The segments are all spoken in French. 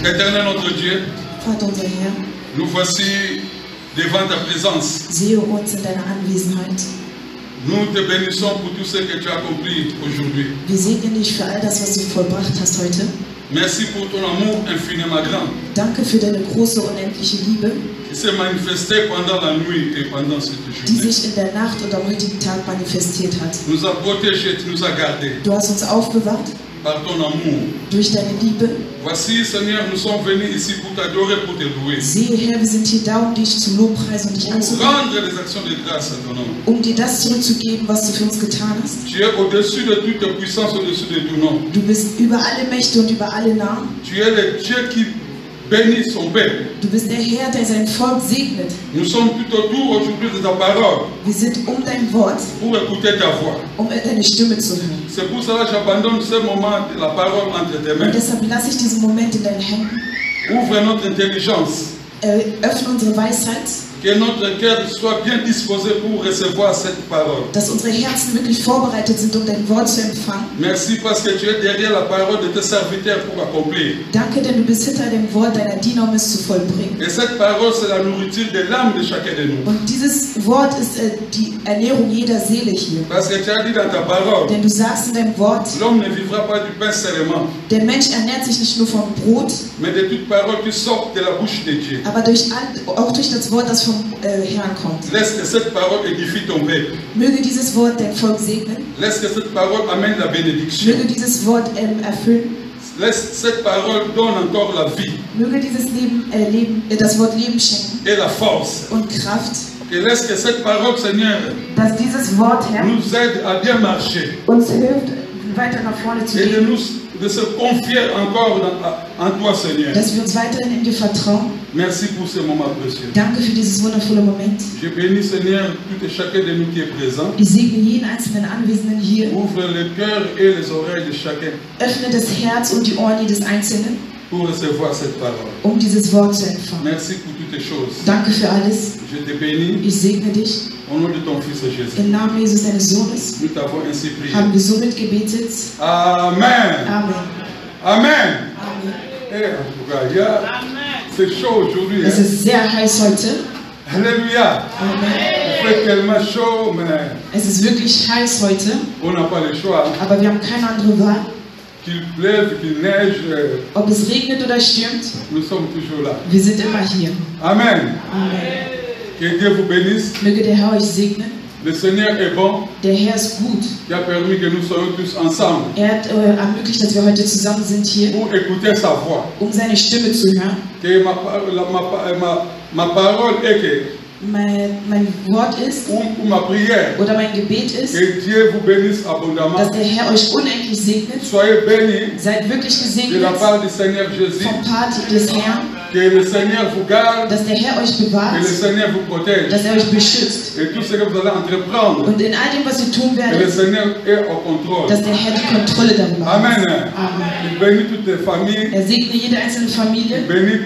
Éternel notre Dieu, Vater unser Herr, nous voici devant ta présence. sehe uns in deiner Anwesenheit. Nous te bénissons pour tout ce que tu as accompli aujourd'hui. Wir segnen dich für all das, was du vollbracht hast heute. Merci pour ton amour infiniment grand Danke für deine große, unendliche Liebe, qui s'est manifesté pendant la nuit et pendant cette die journée. sich in der Nacht und am heutigen Tag manifestiert hat. Nous a protégés, tu nous as gardés Du hast uns aufbewahrt par ton amour. durch deine Liebe. Voici, Seigneur, nous sommes venus ici pour t'adorer, pour te louer. Siehe, Herr, wir sind hier da, um dich zu lobpreisen und dich Pour anzubeten, rendre les actions de grâce à ton nom. um dir das zurückzugeben, was du für uns getan hast. Tu es au-dessus de toute puissance, au-dessus de tout nom. Du bist über alle Mächte und über alle Namen. Tu es le Dieu qui bénit son peuple. Du bist der Herr, der sein Volk segnet. Nous sommes tout autour aujourd'hui de ta parole Wir sind um dein Wort, pour écouter ta voix. um deine Stimme zu hören. C'est pour cela que j'abandonne ce moment de la parole entre tes mains. Und deshalb lasse ich diesen Moment in deinen Händen. Ouvre notre intelligence, Öffne unsere Weisheit, que notre cœur soit bien disposé pour recevoir cette parole. dass unsere Herzen wirklich vorbereitet sind, um dein Wort zu empfangen. Merci parce que tu es derrière la parole de tes serviteurs pour accomplir. Danke, denn du bist hinter dem Wort deiner Diener, um es zu vollbringen. Et cette parole, c'est la nourriture de l'âme de chacun de nous. Und dieses Wort ist die Ernährung jeder Seele hier. Parce que tu as dit dans ta parole, Denn du sagst in deinem Wort, l'homme ne vivra pas du pain seulement, der Mensch ernährt sich nicht nur vom Brot, mais de toute parole qui sort de la bouche de Dieu. aber auch durch das Wort, das vom Herrn kommt. Laisse que cette parole édifie ton peuple. Möge dieses Wort dein Volk segnen. Laisse que cette parole amène la bénédiction. Möge dieses Wort erfüllen. Laisse cette parole donne encore la vie Möge dieses das Wort Leben schenken et la force. und Kraft. Et laisse que cette parole, Seigneur, Dass dieses Wort, Herr, nous aide à bien marcher uns hilft, weiter nach vorne zu et gehen. de se confier encore en toi, Seigneur. Dass wir uns weiterhin in dir vertrauen. Merci pour ce moment précieux. Danke für dieses wundervolle Moment. Je bénis, Seigneur, tout et chacun de nous qui est présent. Ich segne jeden einzelnen Anwesenden hier. Ouvre le cœur et les oreilles de chacun Öffne das Herz und die Ohren jedes Einzelnen, pour recevoir cette parole. um dieses Wort zu empfangen. Merci pour toutes les choses. Danke für alles. Je te bénis Ich segne dich. au nom de ton Fils Jésus. Im Namen Jesus, deines Sohnes, Nous t'avons ainsi prié. haben wir somit gebetet. Amen. Amen. Amen. Amen. Et en tout cas, c'est chaud aujourd'hui. Es Hein? ist sehr heiß heute. Alléluia. Amen. Il fait tellement chaud, mais Es ist wirklich heiß heute, on n'a pas le choix. Hein? aber wir haben keine andere Wahl. Qu'il pleuve, qu'il neige, Ob es regnet oder stürmt, nous sommes toujours là. wir sind immer hier. Amen. Amen. Que Dieu vous bénisse. Möge der Herr euch segnen. Le Seigneur est bon, Der Herr ist gut. qui a permis que nous soyons tous ensemble Er hat ermöglicht, dass wir heute zusammen sind hier, pour écouter sa voix. seine Stimme zu hören. Que ma parole est que, Mein Wort ist, ou ma prière, oder mein Gebet ist, que Dieu vous bénisse abondamment. dass der Herr euch unendlich segnet. Soyez bénis Seid wirklich de gesegnet la part du Seigneur Jésus. vom Part des Herrn, Que le Seigneur vous garde, dass der Herr euch que bewahrt, le Seigneur vous protège. dass er euch beschützt. Et tout ce que vous allez entreprendre, Und in all dem, was ihr tun que le werdet, Seigneur est au contrôle. dass der Herr die Kontrolle darüber hat. Amen. Amen. Il bénit toutes les familles, Er segne jede einzelne il Familie, bénit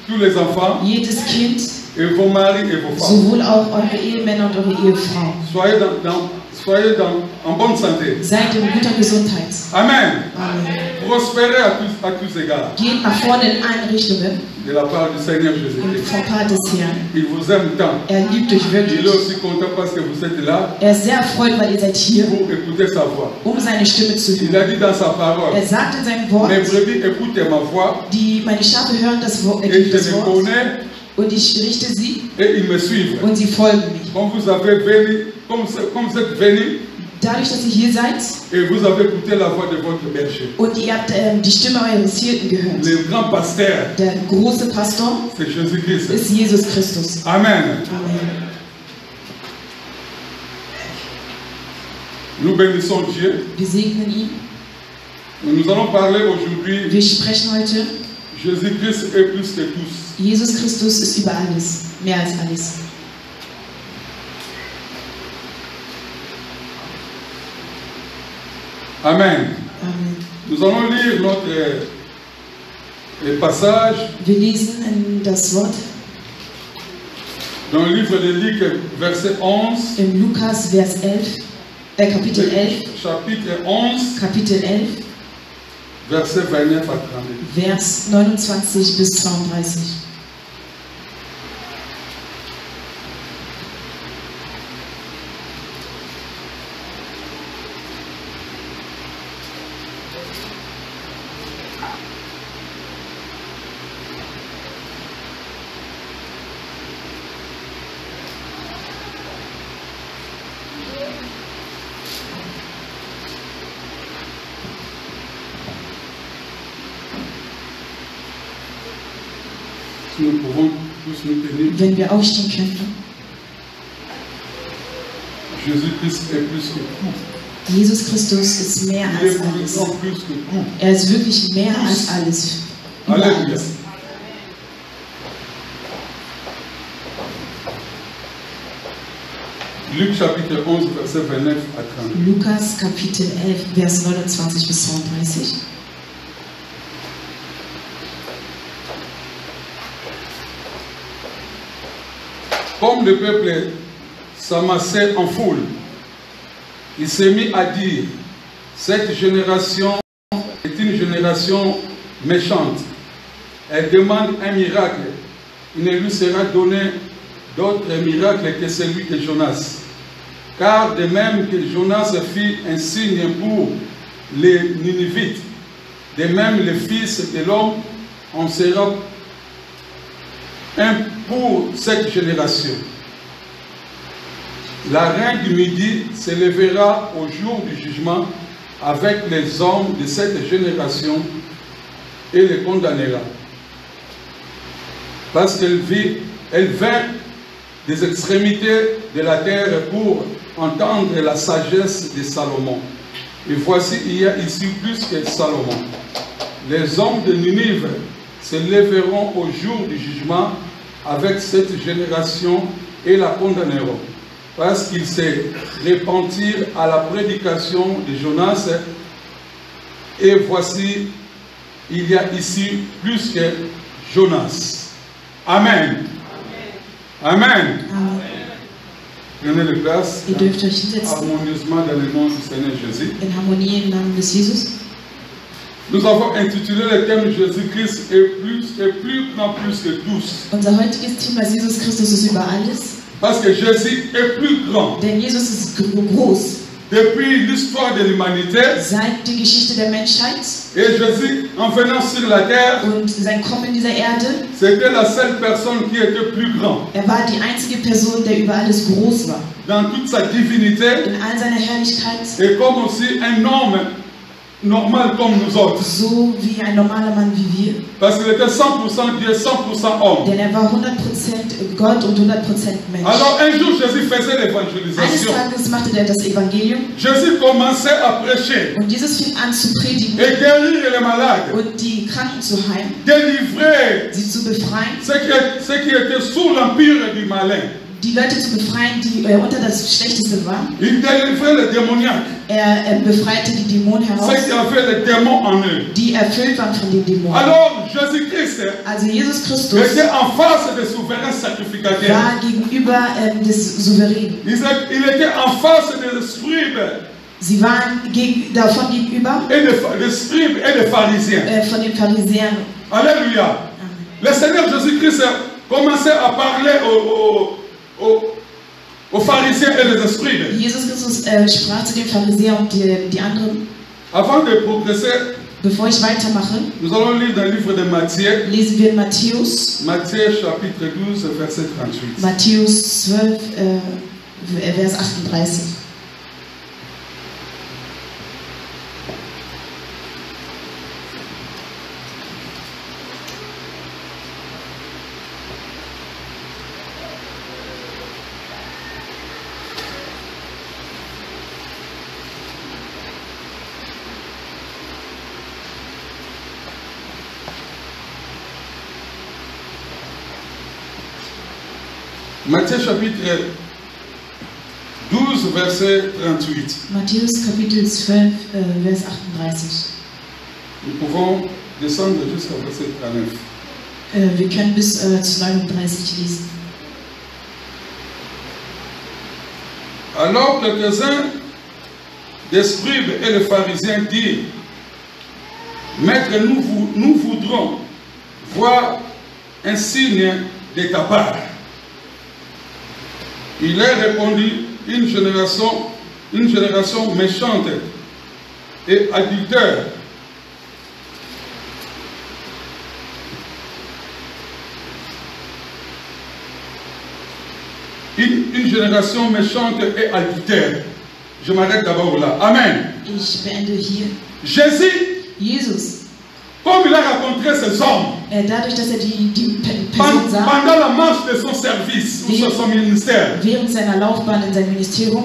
tous les enfants, jedes Kind, et vos maris et vos femmes. sowohl auch eure Ehemänner und eure Ehefrauen. Soyez en bonne santé. Seid in guter Gesundheit. Amen. Amen. Prospérez à tous égards. Geht nach vorne in allen Richtungen De la part du Seigneur Jésus-Christ. vom Part des Herrn. Il vous aime tant. Er liebt euch Il wirklich. est aussi content parce que vous êtes là Er ist sehr erfreut, weil ihr seid hier, pour écouter sa voix. seine Stimme zu Il hören. a dit dans sa parole, Er sagt in seinem Wort, mes brebis écoutez ma voix meine Schafe hören das Wort, et je das les Wort connais und ich richte sie et ils me suivent. und sie folgen mich. Comme vous êtes venus Dadurch, dass ihr hier seid et vous avez écouté la voix de votre berger. und ihr habt die Stimme eures Hirten gehört. Le grand pasteur, Der große Pastor c'est Jésus-Christ. ist Jesus Christus. Amen. Amen. Nous bénissons Dieu. Wir segnen ihn. Nous allons parler aujourd'hui, Wir sprechen heute, Jésus-Christ est plus que tous. Jesus Christus ist über alles, mehr als alles. Amen. Amen. Nous allons lire notre passage Wir lesen in das Wort dans le livre de Luc, verset 11, in Lukas, Kapitel 11, chapitre 11, Kapitel 11, verset 29 à 32. Vers 29 bis 32. Si nous pouvons tous nous tenir, Wenn wir aufstehen könnten. Jésus-Christ est plus que tout. Jesus Christus ist mehr Il est als alles. beaucoup plus que tout. Er ist wirklich mehr als alles. Über Alléluia. alles. Luc chapitre 11, verset 29 à 30. Lukas Kapitel 11, Vers 29 bis 32. Comme le peuple s'amassait en foule, il s'est mis à dire, cette génération est une génération méchante. Elle demande un miracle. Il ne lui sera donné d'autre miracle que celui de Jonas. Car de même que Jonas fit un signe pour les Ninivites, de même le Fils de l'homme en sera un pour cette génération. La reine du Midi se lèvera au jour du jugement avec les hommes de cette génération et les condamnera. Parce qu'elle vint des extrémités de la terre pour entendre la sagesse de Salomon. Et voici, il y a ici plus que Salomon. Les hommes de Ninive se lèveront au jour du jugement avec cette génération et la condamneront. Parce qu'ils se repentirent à la prédication de Jonas. Et voici, il y a ici plus que Jonas. Amen. Amen. Amen. Prenez les places Ihr dürft euch hinsetzen harmonieusement dans le nom du Seigneur Jésus. in Harmonie im Namen des Jesus. Nous avons intitulé le thème Jésus-Christ est plus grand plus que tous. Unser heutiges Thema ist Jesus Christus ist über alles. Parce que Jésus est plus grand. Denn Jesus ist groß. depuis l'histoire de l'humanité. seit die Geschichte der Menschheit Et Jésus, en venant sur la terre, und sein Kommen in dieser Erde. c'était la seule personne qui était plus grande. Er war die einzige Person, der über alles groß war. Dans toute sa divinité, In all seiner Herrlichkeit, et comme aussi un homme normal comme nous autres. so wie ein normaler Mann wie wir. Parce qu'il était 100% Dieu, 100% homme. Denn er war 100% Gott und 100% Mensch. Alors un jour, Jésus faisait Eines l'évangélisation. Tages machte er das Evangelium Jésus commençait à prêcher und Jesus fing an zu predigen et guérir les malades, und die Kranken zu heilen, délivrer sie zu befreien, ceux qui étaient sous l'empire du malin. die Leute zu befreien, die unter das Schlechteste waren. Il délivrait les démoniaques, Er befreite die Dämonen heraus, ceux qui avaient les démons en eux. die erfüllt waren von den Dämonen. Alors Jésus-Christ Also Jesus Christus était en face des souverains sacrificateurs. war gegenüber des Souveränen. Il était en face des scribes Sie waren davon gegenüber et des scribes et des pharisiens. von den Pharisäern. Alléluia. Amen. Le Seigneur Jésus-Christ commençait à parler aux pharisiens et les scribes. Jesus Christus sprach zu den Pharisäern und die anderen. Avant de progresser, Bevor ich weitermache, nous allons lire dans le livre de Matthieu, lesen wir in Matthäus, Matthieu chapitre 12, verset 38. Matthäus 12, Vers 38. Matthieu chapitre 12, verset 38. Matthäus Kapitel 12, Vers 38. Nous pouvons descendre jusqu'au verset 39. Wir können bis zu 39 lesen. Alors quelques-uns des scribes et les pharisiens dirent, Maître, nous voudrons voir un signe de ta part. Il leur répondit, une génération méchante et adultère une génération méchante et adultère. Je m'arrête d'abord là. Amen. Ich beende hier. Jesus, comme il a rencontré ces hommes Dadurch, dass er die Person sah, pendant la marche de son service ou de son ministère, während seiner Laufbahn in seinem Ministerium,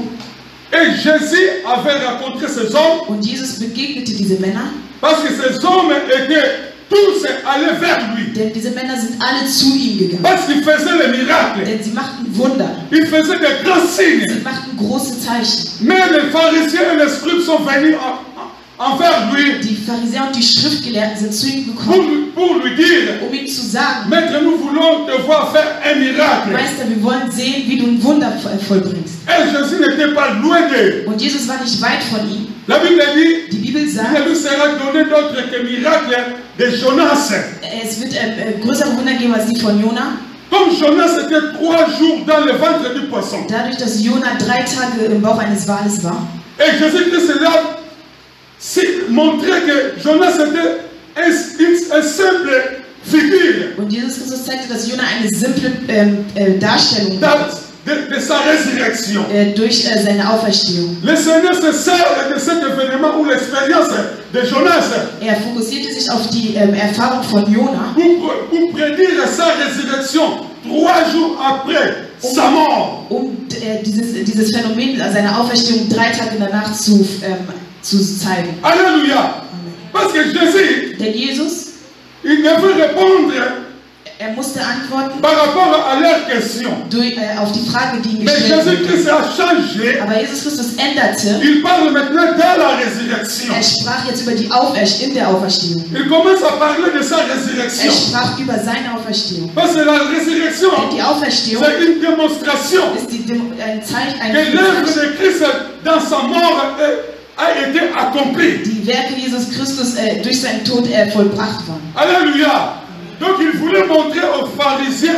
et Jésus avait rencontré ces hommes und Jesus begegnete diese Männer, parce que ces hommes étaient tous allés vers lui. denn diese Männer sind alle zu ihm gegangen. Parce qu'il faisait les miracles, Denn sie machten Wunder, il faisait des grands signes. sie machten große Zeichen. Mais les pharisiens et les scribes sont venus envers lui Die Pharisäer und die Schriftgelehrten sind zu ihm gekommen, pour lui dire, um ihm zu sagen, Maître, nous voulons te voir faire un miracle. Meister, wir wollen sehen, wie du ein Wunder vollbringst. Et Jésus n'était pas loin d'eux. Und Jesus war nicht weit von ihm. La Bible dit, Die Bibel il sagt, ne lui sera donné d'autre que miracle de Jonas. es wird größere Wunder geben als die von Jona. Comme Jonas était 3 jours dans le ventre du poisson. Dadurch, dass Jona 3 Tage im Bauch eines Wales war. Et Jésus-Christ là montrait que Jonas était une simple figure Und Jesus Christus zeigte, dass Jona eine simple Darstellung war, de sa résurrection. durch seine Auferstehung. Le Seigneur se sert de cet événement ou l'expérience de Jonas Er fokussierte sich auf die Erfahrung von Jona, pour prédire sa résurrection 3 jours après sa mort. dieses Phänomen seiner Auferstehung 3 Tage danach zu zeigen. Alléluia. Parce que Jésus, Denn Jesus, il devait répondre er musste antworten par rapport à leur question. auf die Frage, die ihm Mais gestellt wurde. Jésus-Christ a changé. Aber Jesus Christus änderte. Il parle maintenant de la résurrection. Er sprach jetzt über die in der Auferstehung. Il commence à parler de sa Er résurrection. sprach über seine Auferstehung. Parce que la résurrection, Denn die Auferstehung c'est une démonstration ist ein Zeichen, que l'œuvre de Christ dans sa mort a été accomplie. die Werke Jesus Christus durch seinen Tod vollbracht waren. Alléluia. Donc il voulait montrer aux pharisiens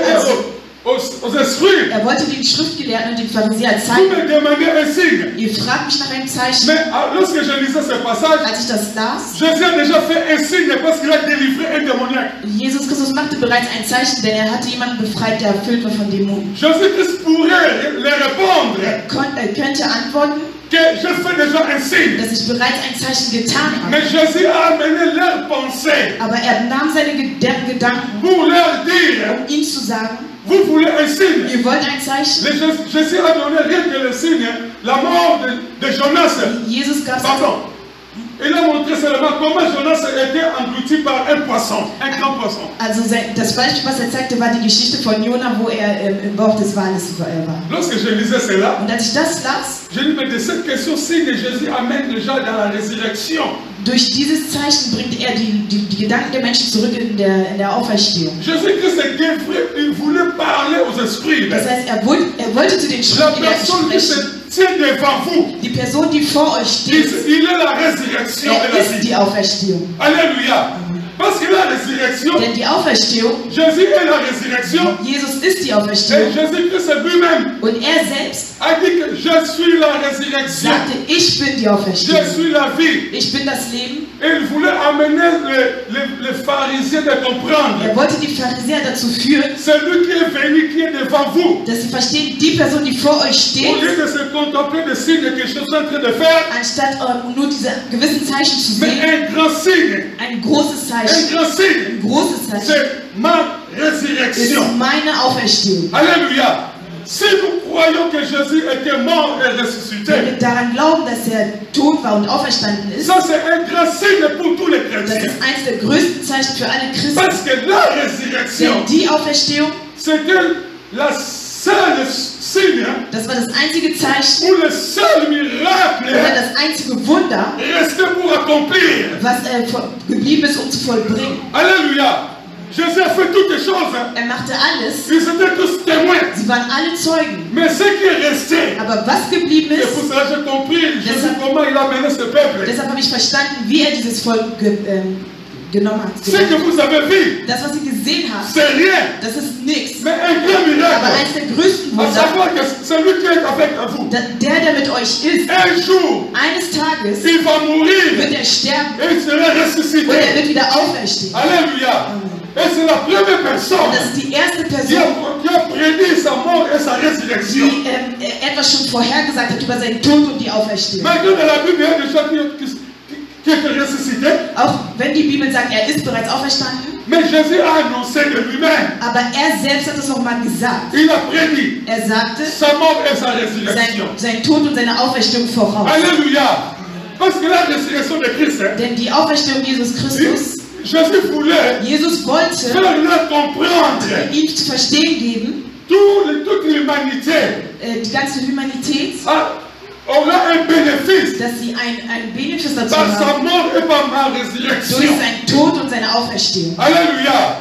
aux esprits. Er wollte den Schriftgelehrten und den Pharisäern Vous zeigen. me demandez un signe. Ihr fragt mich nach einem Zeichen. Mais lorsque je lisais ce passage, Als ich das las, Jésus a déjà fait un signe parce qu'il a délivré un démoniaque. Jesus Christus machte bereits ein Zeichen, denn er hatte jemanden befreit, der erfüllt war von Dämonen. Jésus Christ pourrait les répondre Er könnte antworten, que je fais déjà un signe. dass ich bereits ein Zeichen getan habe. Mais Jésus a amené leur pensée Aber er nahm seine Gedanken, pour leur dire, um ihm zu sagen, vous voulez un signe. ihr wollt ein Zeichen? Jésus a donné rien que le signe, la mort de Jonas. Jesus gab Pardon. Il a montré seulement comment Jonas était englouti par un poisson, un grand poisson. Also das Beispiel, was er zeigte, war die Geschichte von Jona, wo er im Bauch des Wales war. Lorsque je lisais cela, Und als ich das las, je dis, mais de cette question, si Jésus amène les gens dans la résurrection, durch dieses Zeichen bringt er die Gedanken der Menschen zurück in der Auferstehung. Jésus-Christ il voulait parler aux esprits. Das heißt, er wollte zu den La Schriftgelehrten personne qui se sprechen. tient devant vous, Die Person, die vor euch steht, il est la résurrection et er la ist vie. die Auferstehung. Alléluia. Parce que la résurrection, Denn die Auferstehung, Jésus est la résurrection. Jesus ist die Et Auferstehung. Jésus-Christ lui-même Und er selbst a dit que je suis la résurrection. sagte, ich bin die Je Auferstehung. suis la vie. Ich bin das Leben. Et il voulait amener les pharisiens de comprendre. Er wollte die Pharisäer dazu führen, Celui qui est venu, qui est devant vous, dass sie verstehen, die Person, die vor euch au steht, lieu de se contempler des signes que je suis en train de faire, anstatt nur diese gewissen Zeichen zu mais sehen, un grand signe, ein großes un Zeichen, grand signe, ein großes Zeichen, c'est ma ist résurrection. meine Auferstehung. Alléluia. Si nous croyons que Jésus était mort et ressuscité, Wenn wir daran glauben, dass er tot war und auferstanden ist, ça c'est un grand signe pour tous les das chrétiens. ist eines der größten Zeichen für alle Christen. Parce que la résurrection, Denn die Auferstehung, c'était la seule signe das war das einzige Zeichen ou le seul oder miracle das einzige Wunder, resté pour accomplir. was geblieben ist, um zu vollbringen. Alléluia. Jésus a fait toutes les choses. Er machte alles. Ils étaient tous témoins. Sie waren alle Zeugen. Mais ce qui est resté, Aber was geblieben et ist, pour cela j'ai compris Jésus comment il a mené ce peuple. deshalb habe ich verstanden, wie er dieses Volk genommen hat. Ce que vous avez vu, Das, was ihr gesehen habt, c'est rien, das ist nichts. mais un grand Aber miracle. eines der größten À Wunder, savoir que celui qui est avec vous, der mit euch ist, un jour, eines Tages il va mourir wird er sterben et il sera und er ressuscité. wird wieder auferstehen. Alléluia. Et c'est la première personne Und das ist die erste qui Person, a prédit sa mort et sa résurrection. die etwas schon vorhergesagt hat über seinen Tod und die Auferstehung. Malgré dans la Bible, il y a des gens qui étaient ressuscités, Auch wenn die Bibel sagt, er ist bereits auferstanden, mais Jésus a annoncé de lui-même. aber er selbst hat es nochmal gesagt. Il a prédit Er sagte, sa mort et sa résurrection. sein Tod und seine Auferstehung voraus. Alléluia. Parce que la résurrection de Christ, Denn die Auferstehung Jesus Christus, Jésus voulait Jesus wollte faire leur comprendre ihm zu verstehen geben, toute l'humanité die ganze Humanität, aura un bénéfice dass sie ein Benefit dazu par sa haben, mort et par ma durch résurrection. seinen Tod und seine Auferstehung. Alléluia.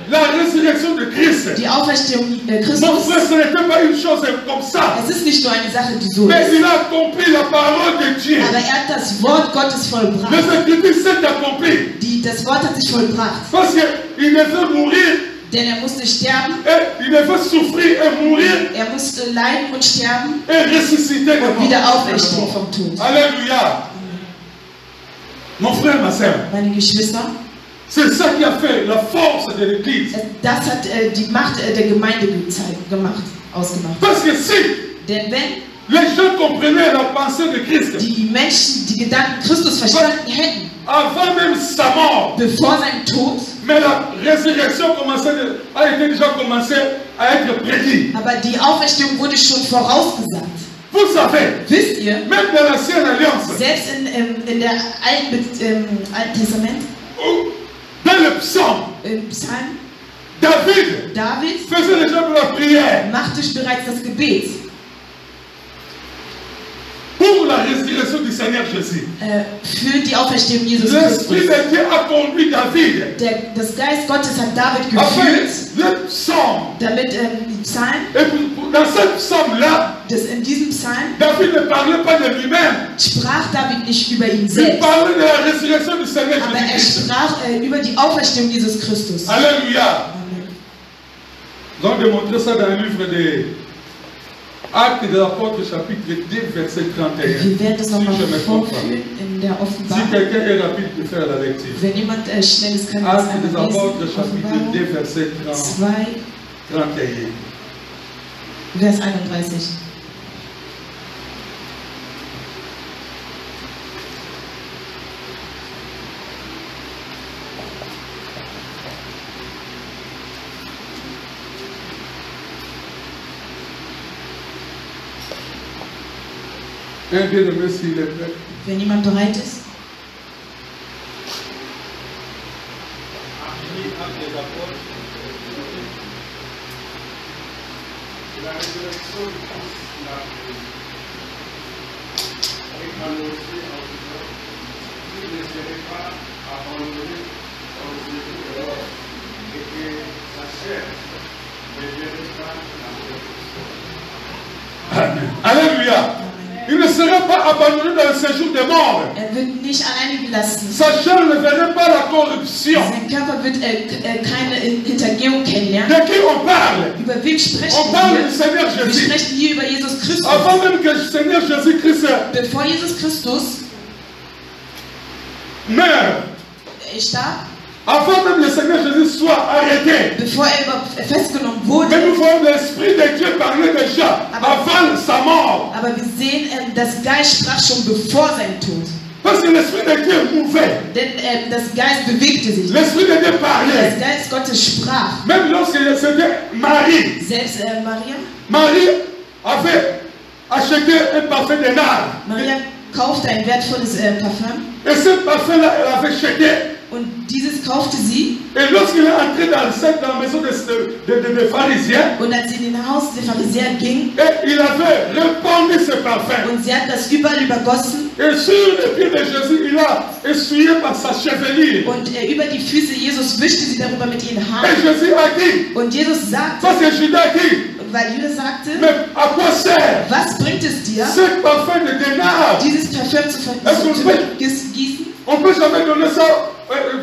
La résurrection de Christ. Die Auferstehung Mon Christus, frère, ce n'était pas une chose comme ça. es ist nicht nur eine Sache, die so Mais ist, il a accompli la parole de Dieu. aber er hat das Wort Gottes vollbracht. Les Écritures s'est accompli. Das Wort hat sich vollbracht, Parce qu'il devait mourir, denn er musste sterben, et il devait souffrir et mourir er musste leiden und sterben et ressusciter de und wieder mort. auferstehen vom Tod. Alléluia. Mon frère, ma soeur, Meine Geschwister, c'est ça qui a fait la force de l'Église. das hat die Macht der Gemeinde ausgemacht. Parce que si Denn wenn les gens comprenaient la pensée de Christ, die Menschen die Gedanken Christus verstanden hätten, avant même sa mort, bevor sein Tod, mais la résurrection a été déjà commencée à être prédite. aber die Auferstehung wurde schon vorausgesagt. Vous savez, Wisst ihr, même dans l'Ancienne Alliance, selbst in der Alten Testament, dans le psaume, im Psalm, David David faisait déjà de la prière machte bereits das Gebet pour la résurrection du Seigneur Jésus. für die Auferstehung Jesus L'Esprit Christus. de Dieu a conduit David Das Geist Gottes hat David à faire geführt, le psaume. damit die Psalm, Et dans ce psaume-là, in diesem Psalm David ne parlait pas de lui-même. sprach David nicht über ihn Il selbst, parlait de la résurrection du Seigneur aber er Jésus-Christ. sprach über die Auferstehung Jesus Christus. Alléluia. Nous allons démontrer ça dans le livre des Actes des Apôtres, chapitre 2, verset 31. Wir werden das Si nochmal je me trompe pas. vorführen in der Si Offenbarung. quelqu'un est rapide de faire la lecture. Wenn jemand schnell ist, kann er das Actes des einmal Apôtres, lesen. chapitre 2, Offenbarung verset 2, 31. Vers 31. Un bien-aimé s'il est prêt. Wenn jemand bereit ist. La résurrection du Christ l'a annoncé en disant qu'il ne serait pas abandonné dans le séjour de l'or et que sa chair ne verrait pas la mort. Amen. Alléluia. Il ne serait pas abandonné dans le séjour des morts. Wird nicht alleine gelassen. Sa chair ne verrait pas la corruption. Sein Körper wird keine Hintergehung kennenlernen. De qui on parle? Über wen sprechen On parle du wir? Seigneur Wir Jésus. sprechen hier über Jesus Christus. Avant même que le Seigneur Jésus-Christ Bevor Jesus Christus meure, starb, avant même que le Seigneur Jésus soit arrêté, bevor überhaupt festgenommen wurde. mais nous voyons l'Esprit de Dieu parler déjà avant sa mort. Aber wir sehen, das Geist sprach schon bevor sein Tod. Parce que l'Esprit de Dieu mouvait. Denn das Geist bewegte sich. L'Esprit de Dieu Das parlait. Geist Gottes sprach. Même lorsque c'était Marie. Selbst Maria. Marie avait acheté un parfum de nard. Maria kaufte ein wertvolles Parfum. Et ce parfum-là, elle avait jeté. Und dieses kaufte sie. Et lorsqu'il est entré dans la maison des pharisiens, Und als sie in den Haus der Pharisäer ging, et il avait répandu ce parfum. und sie hat das überall übergossen. Et sur les pieds de Jésus, il a essuyé par sa chevelure. Und über die Füße Jesus wischte sie darüber mit ihren Et Haaren. Jésus a dit, Und Jesus sagte, parce que Judas a dit, und weil Judas sagte, mais à quoi sert was bringt es dir, ce parfum de dénard? dieses Parfum zu gießen? On ne peut jamais donner ça,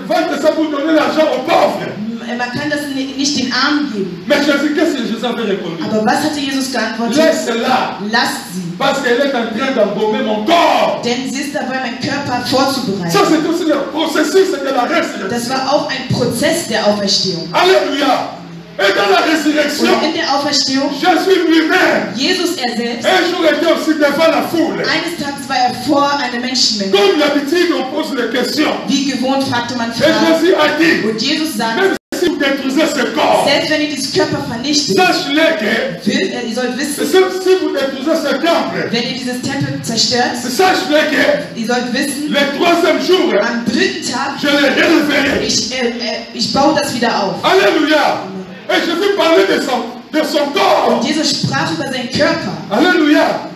vendre ça pour donner l'argent aux pauvres. Man kann das nicht den Armen geben. Mais Jésus, qu'est-ce que Jésus avait répondu? Aber was hatte Jesus geantwortet? Laisse-la, Lasst sie, parce qu'elle est en train d'embaumer mon corps. denn sie ist dabei, meinen Körper Ça, vorzubereiten. c'est aussi le processus de la résurrection. Das war auch ein Prozess der Auferstehung. Alléluia. Et dans la résurrection, Und in der Auferstehung, Jésus lui-même, Jesus er selbst, un jour était aussi devant la foule. eines Tages war er vor einer Menschenmenge. Comme d'habitude, on pose les questions. Wie gewohnt fragte man Et Fragen. Jésus a dit, Und Jesus sagte, même si vous détruisez ce corps, selbst wenn ihr dieses Körper vernichtet, sache-le que ihr sollt wissen, si vous détruisez ce temple, wenn ihr dieses Tempel zerstört, sache-le que ihr sollt wissen, le troisième jour, am dritten Tag, je le relèverai. ich baue das wieder auf. Alléluia. Et Jésus parlait de son corps. Und Jesus sprach über seinen Körper. Alléluia.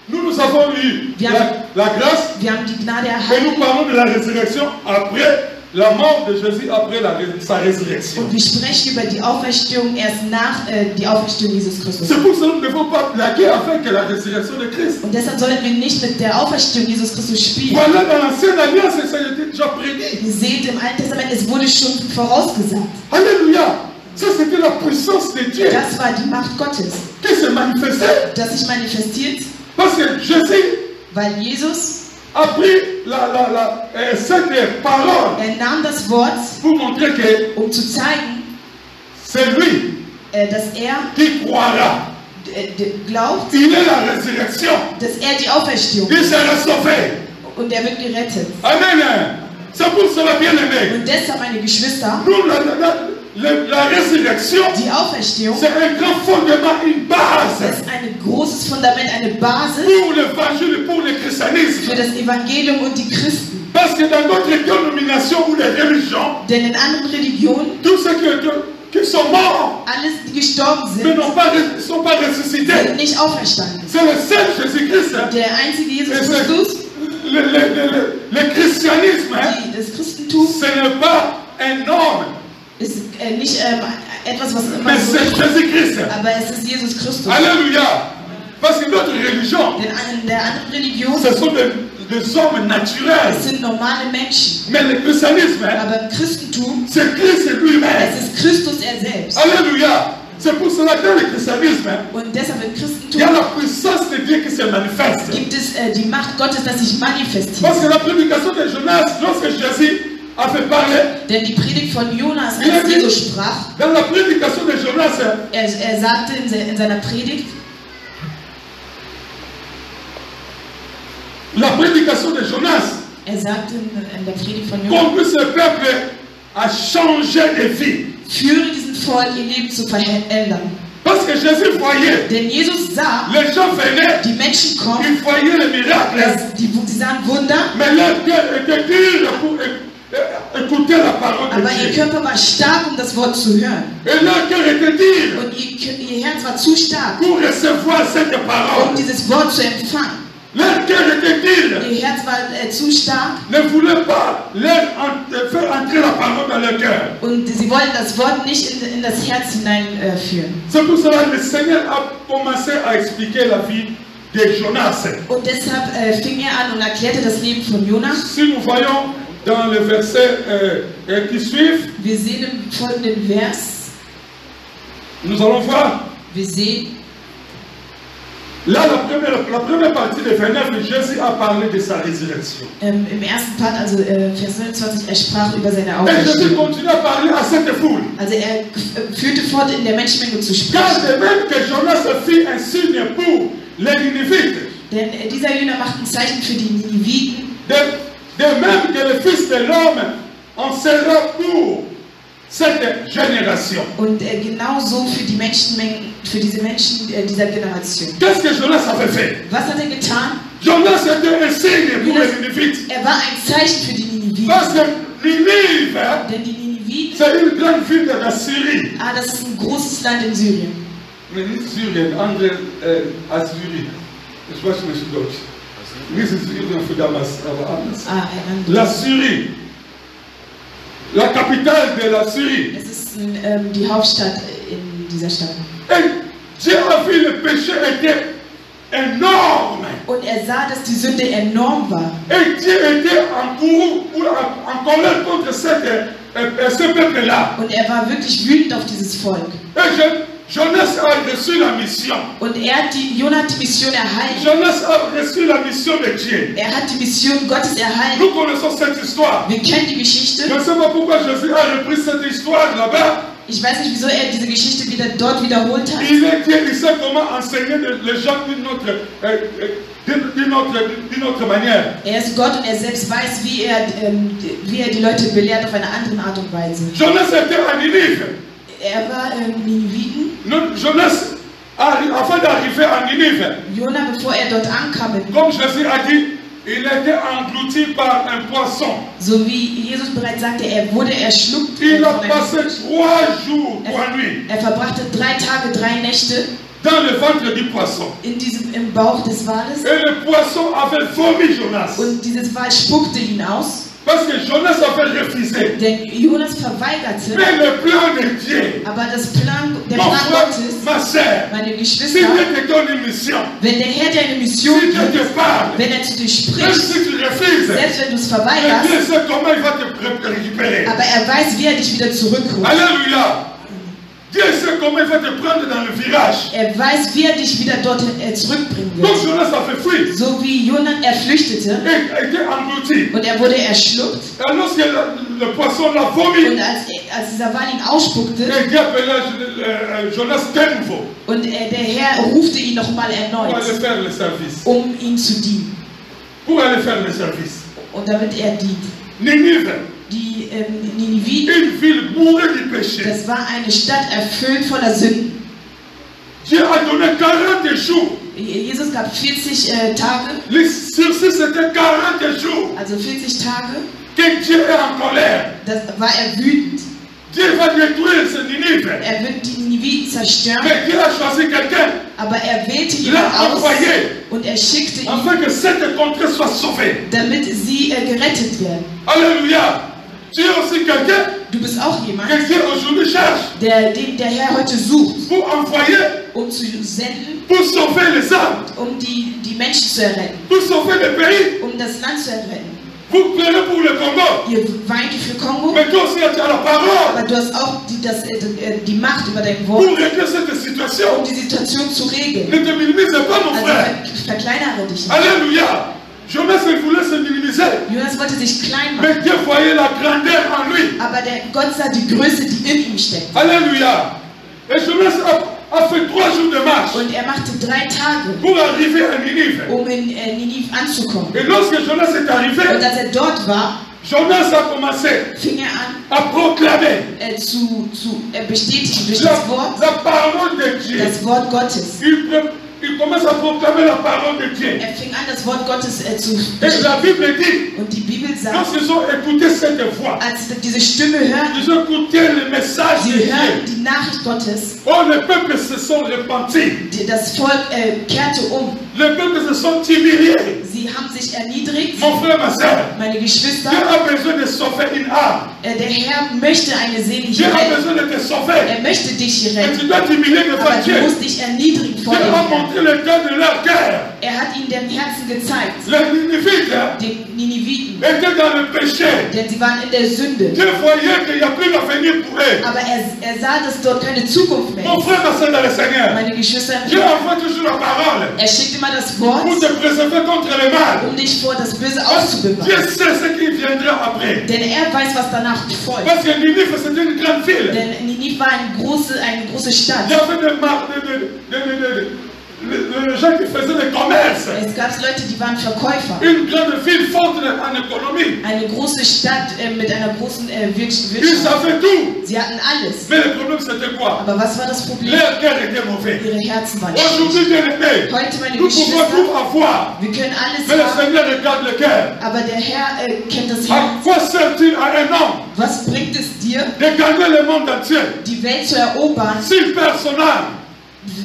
Nous avons eu la grâce Wir haben die Gnade et erhalten nous parlons de la résurrection après la mort de Jésus, après sa résurrection. und wir sprechen über die Auferstehung erst nach die Auferstehung Jesus Christus. C'est pour ça que nous ne devons pas plaquer avec la résurrection de Christ. Und deshalb sollten wir nicht mit der Auferstehung Jesus Christus spielen. Voilà, dans l'ancienne alliance, ça a été déjà prédit. Ihr seht im Alten Testament, es wurde schon vorausgesagt. Alléluia. Ça, c'était la puissance de Dieu Das war die Macht Gottes, qui se manifestait. das sich manifestiert, Parce que Jésus weil Jesus, a pris cette parole nahm das Wort, pour montrer que zu zeigen, c'est lui dass er qui croira. glaubt, Il est la résurrection. dass er die Auferstehung Il sera sauvé. und er wird gerettet. Amen. C'est pour cela, bien aimé. Und deshalb, meine Geschwister, Nous, la résurrection, die Auferstehung c'est un grand fondement, une base ist ein großes Fundament, eine Basis pour l'évangile, pour le für christianisme. das Evangelium und die Christen. Parce que dans d'autres dénominations ou les religions, Denn in anderen Religionen, tous ceux qui sont morts alles, die gestorben mais sind, ne sont pas ressuscités. sind nicht auferstanden. C'est le seul Jésus-Christ. Der einzige Jesus Et c'est Christus, le christianisme, das Christentum, ce n'est pas un homme, ist nicht etwas, was immer mais so c'est ist, Jésus-Christ. aber es ist Jesus Christus. Alléluia. Parce que d'autres religions, Denn in der anderen Religion, ce sont des hommes naturels. es sind normale Menschen. Mais le christianisme, Aber im Christentum, c'est Christ lui-même. es ist Christus er selbst. Alléluia. C'est pour cela que dans le christianisme, Und deshalb im il y a Christentum la puissance de Dieu qui se manifeste. gibt es die Macht Gottes, dass sich manifestiert. Parce que la prédication de Jonas, lorsque Jésus a fait parler, Denn die Predigt von Jonas, Ja, als Jesus sprach, dans la prédication de Jonas, er sagte in seiner Predigt, la prédication de Jonas, er sagte in der Predigt von Jonas, conduit ce peuple à changer de vie. führe diesen Volk ihr Leben zu verändern. Parce que Jésus voyait, Denn Jesus sah, les gens venaient, die Menschen kommen, ils voyaient les miracles, sie sahen Wunder, mais leur cœur était dur pour écouter la parole de aber ihr Dieu. Körper war stark, um das Wort zu hören. Et leur cœur était dur Und ihr Herz war zu stark, pour recevoir cette parole. um dieses Wort zu empfangen. Leur cœur était dur, Ihr Herz war zu stark ne voulait pas faire entrer la parole dans leur cœur. und sie wollten das Wort nicht in das Herz hineinführen. C'est pour cela que le Seigneur a commencé à expliquer la vie de Jonas. Und deshalb fing er an und erklärte das Leben von Jonas. Si nous voyons dans les versets qui suivent, Wir sehen im folgenden Vers, nous allons voir. wir sehen, Là, la première partie de 29, Jésus a parlé de sa résurrection. im ersten Part, also Vers 29, er sprach über seine Et Jésus Auferstehung. continue à parler à cette foule. Also er führte fort, in der Menschenmenge zu Car sprechen. de même que Jonas fit un signe pour les Ninivites, Denn dieser Jünger macht ein Zeichen für die Niniviten. de même que le Fils de l'homme en sera pour cette génération. Und genauso für die Menschenmengen, für diese Menschen dieser Generation. Qu'est-ce que Jonas avait fait? Was hat er getan? Jonas était un signe pour les Ninivites. Er war ein Zeichen für die Niniviten. Parce que Ninive, Denn die Niniviten, c'est une grande ville de la Syrie. das ist ein großes Land in Syrien. Nee, nicht Syrien, andere Assyrien. Ich weiß nicht Deutsch. Nicht Syrien für damals, aber anders. Ein La anderes. Syrie. La capitale de la Syrie. Es ist die Hauptstadt in dieser Stadt. Et Dieu a vu le péché était énorme. Und er sah, dass die Sünde enorm war. Et Dieu était en courroux ou en colère contre ce peuple-là. Und er war wirklich wütend auf dieses Volk. Et Jonas a reçu la mission. Und Jonah hat die Mission erhalten. Jonas a reçu la mission de Dieu. Er hat die Mission Gottes erhalten. Nous connaissons cette histoire. Wir kennen die Geschichte. Je ne sais pas pourquoi Jésus a repris cette histoire là-bas. Ich weiß nicht, wieso er diese Geschichte dort wiederholt hat. Il est Dieu, il sait comment enseigner les gens d'une autre manière. Er ist Gott und er selbst weiß, wie er die Leute belehrt auf eine andere Art und Weise. Jonas était à Ninive. Er war Niniviten. Jonas, avant d'arriver à Ninive, Jonah, bevor er dort ankam, comme Jésus a dit, il était englouti par un poisson. so wie Jesus bereits sagte, er wurde erschluckt. Il a von einem passé Fisch. 3 jours, 3 nuits Er verbrachte 3 Tage, 3 Nächte dans le ventre du poisson. im Bauch des Wales. Et le poisson avait vomi Jonas. Und dieses Wal spuckte ihn aus, Parce que Jonas avait refusé. denn Jonas verweigerte. Mais le plan de Dieu, Aber der Plan mon frère, Gottes, ma soeur, meine si Geschwister, Dieu te donne une mission, wenn der Herr dir eine Mission si Dieu gibt, te parle, wenn er zu dir même spricht, si tu refuses, selbst wenn du es Dieu verweigerst, sait comment il va te récupérer. aber er weiß, wie er dich wieder zurückholt. Alléluia. Dieu sait comment il va te prendre dans le virage. Er weiß, wie er dich wieder dorthin zurückbringen Donc wird. Jonas a fait fuir. So wie Jonah, er flüchtete Et était englouti. und er wurde erschluckt. Et lorsque le poisson l'a vomi, Und als dieser Wal ihn ausspuckte et Dieu appela Jonas de nouveau und der Herr rufte ihn nochmal pour aller erneut, faire le service. um ihm zu dienen. Pour aller faire le service. Und damit er dient. Ninive, Die Niniviten, une ville bourrée du péché. das war eine Stadt erfüllt voller Sünden. Dieu a donné 40 jours. Jesus gab 40 Tage, Le sursis c'était 40 jours also 40 Tage, que Dieu est en colère. das war er wütend. Dieu va détruire ce Ninive. Er wird die Niniviten zerstören, Mais Dieu a choisi quelqu'un aber er wählte l'a jemanden aus envoyé und er schickte ihn, afin que cette contrée soit sauvée. damit sie gerettet werden. Alléluia. Tu es aussi quelqu'un Du bist auch jemand, que Dieu aujourd'hui cherche den der Herr heute sucht, pour envoyer, um zu senden, pour sauver les âmes, um die Menschen zu erretten, pour sauver les pays. um das Land zu erretten. Vous pleurez pour le Congo. Ihr weint für Kongo, Mais toi aussi, tu as la parole aber du hast auch die Macht über dein Wort, pour régler cette situation. um die Situation zu regeln. Ne te minimise pas, mon Also frère. verkleinere dich nicht. Alléluia. Jonas voulait se minimiser. Jonas wollte sich klein machen, Mais Dieu voyait la grandeur en lui. aber Gott sah die Größe, die in ihm steckt. Alléluia. Et Jonas a fait 3 jours de marche Und er machte 3 Tage, pour arriver à Ninive. um in Ninive anzukommen. Et lorsque Jonas est Und arrivé, als er dort war, Jonas a commencé fing er an, à proclamer zu bestätigen durch das Wort, la parole de Dieu. das Wort Gottes. Il commence à proclamer la parole de Dieu. Er fing an, das Wort Gottes zu Et la Bible dit, Und die Bibel sagt, lorsqu'ils ont écouté cette voix, als sie diese Stimme hören, ils ont écouté le message de sie hören Dieu. die Nachricht Gottes, Oh, le peuple se sont repentis. das Volk kehrte um. Le peuple se sont humiliés. Sie haben sich erniedrigt. Mon frère, ma soeur, Meine Geschwister, Dieu a besoin de sauver une âme. der Herr möchte eine Seele Dieu hier a retten. besoin de te sauver. Er möchte dich hier Et retten. tu dois t'humilier devant Aber du Dieu. musst dich erniedrigen vor Dieu dem a Herrn. montré le cœur de leur cœur. Er hat ihnen den Herzen gezeigt, Les Ninivites den Niniviten, étaient dans le péché. denn sie waren in der Sünde. Dieu voyait qu'il n'y a plus d'avenir pour eux. Aber er sah, dass dort keine Zukunft mehr Mon ist. frère, ma soeur dans le Seigneur, Meine Geschwister, Dieu envoie toujours la parole er schickt immer das Wort, pour te préserver contre le mal. um dich vor das Böse Parce que Dieu auszubewahren. sait ce qui viendra après. Denn er weiß, was danach folgt. Parce que Ninive, c'était une grande ville. Denn Ninive war eine große Stadt. Il y avait des gens qui faisaient des commerces. Es gab Leute, die waren Verkäufer. Une grande ville forte en économie. Eine große Stadt mit einer großen Ils Wirtschaft. savaient tout. Sie hatten alles. Mais le problème, c'était quoi? Aber was war das Problem? Leur cœur était mauvais. Ihre Herzen waren schlecht. Aujourd'hui, bien aimé, Heute, meine nous pouvons Geschwister, tout avoir. wir können alles Mais le haben, Seigneur regarde le cœur. aber der Herr kennt das À Herz. quoi sert-il à un homme Was bringt es dir, de gagner le monde entier die Welt zu erobern, s'il perd son âme?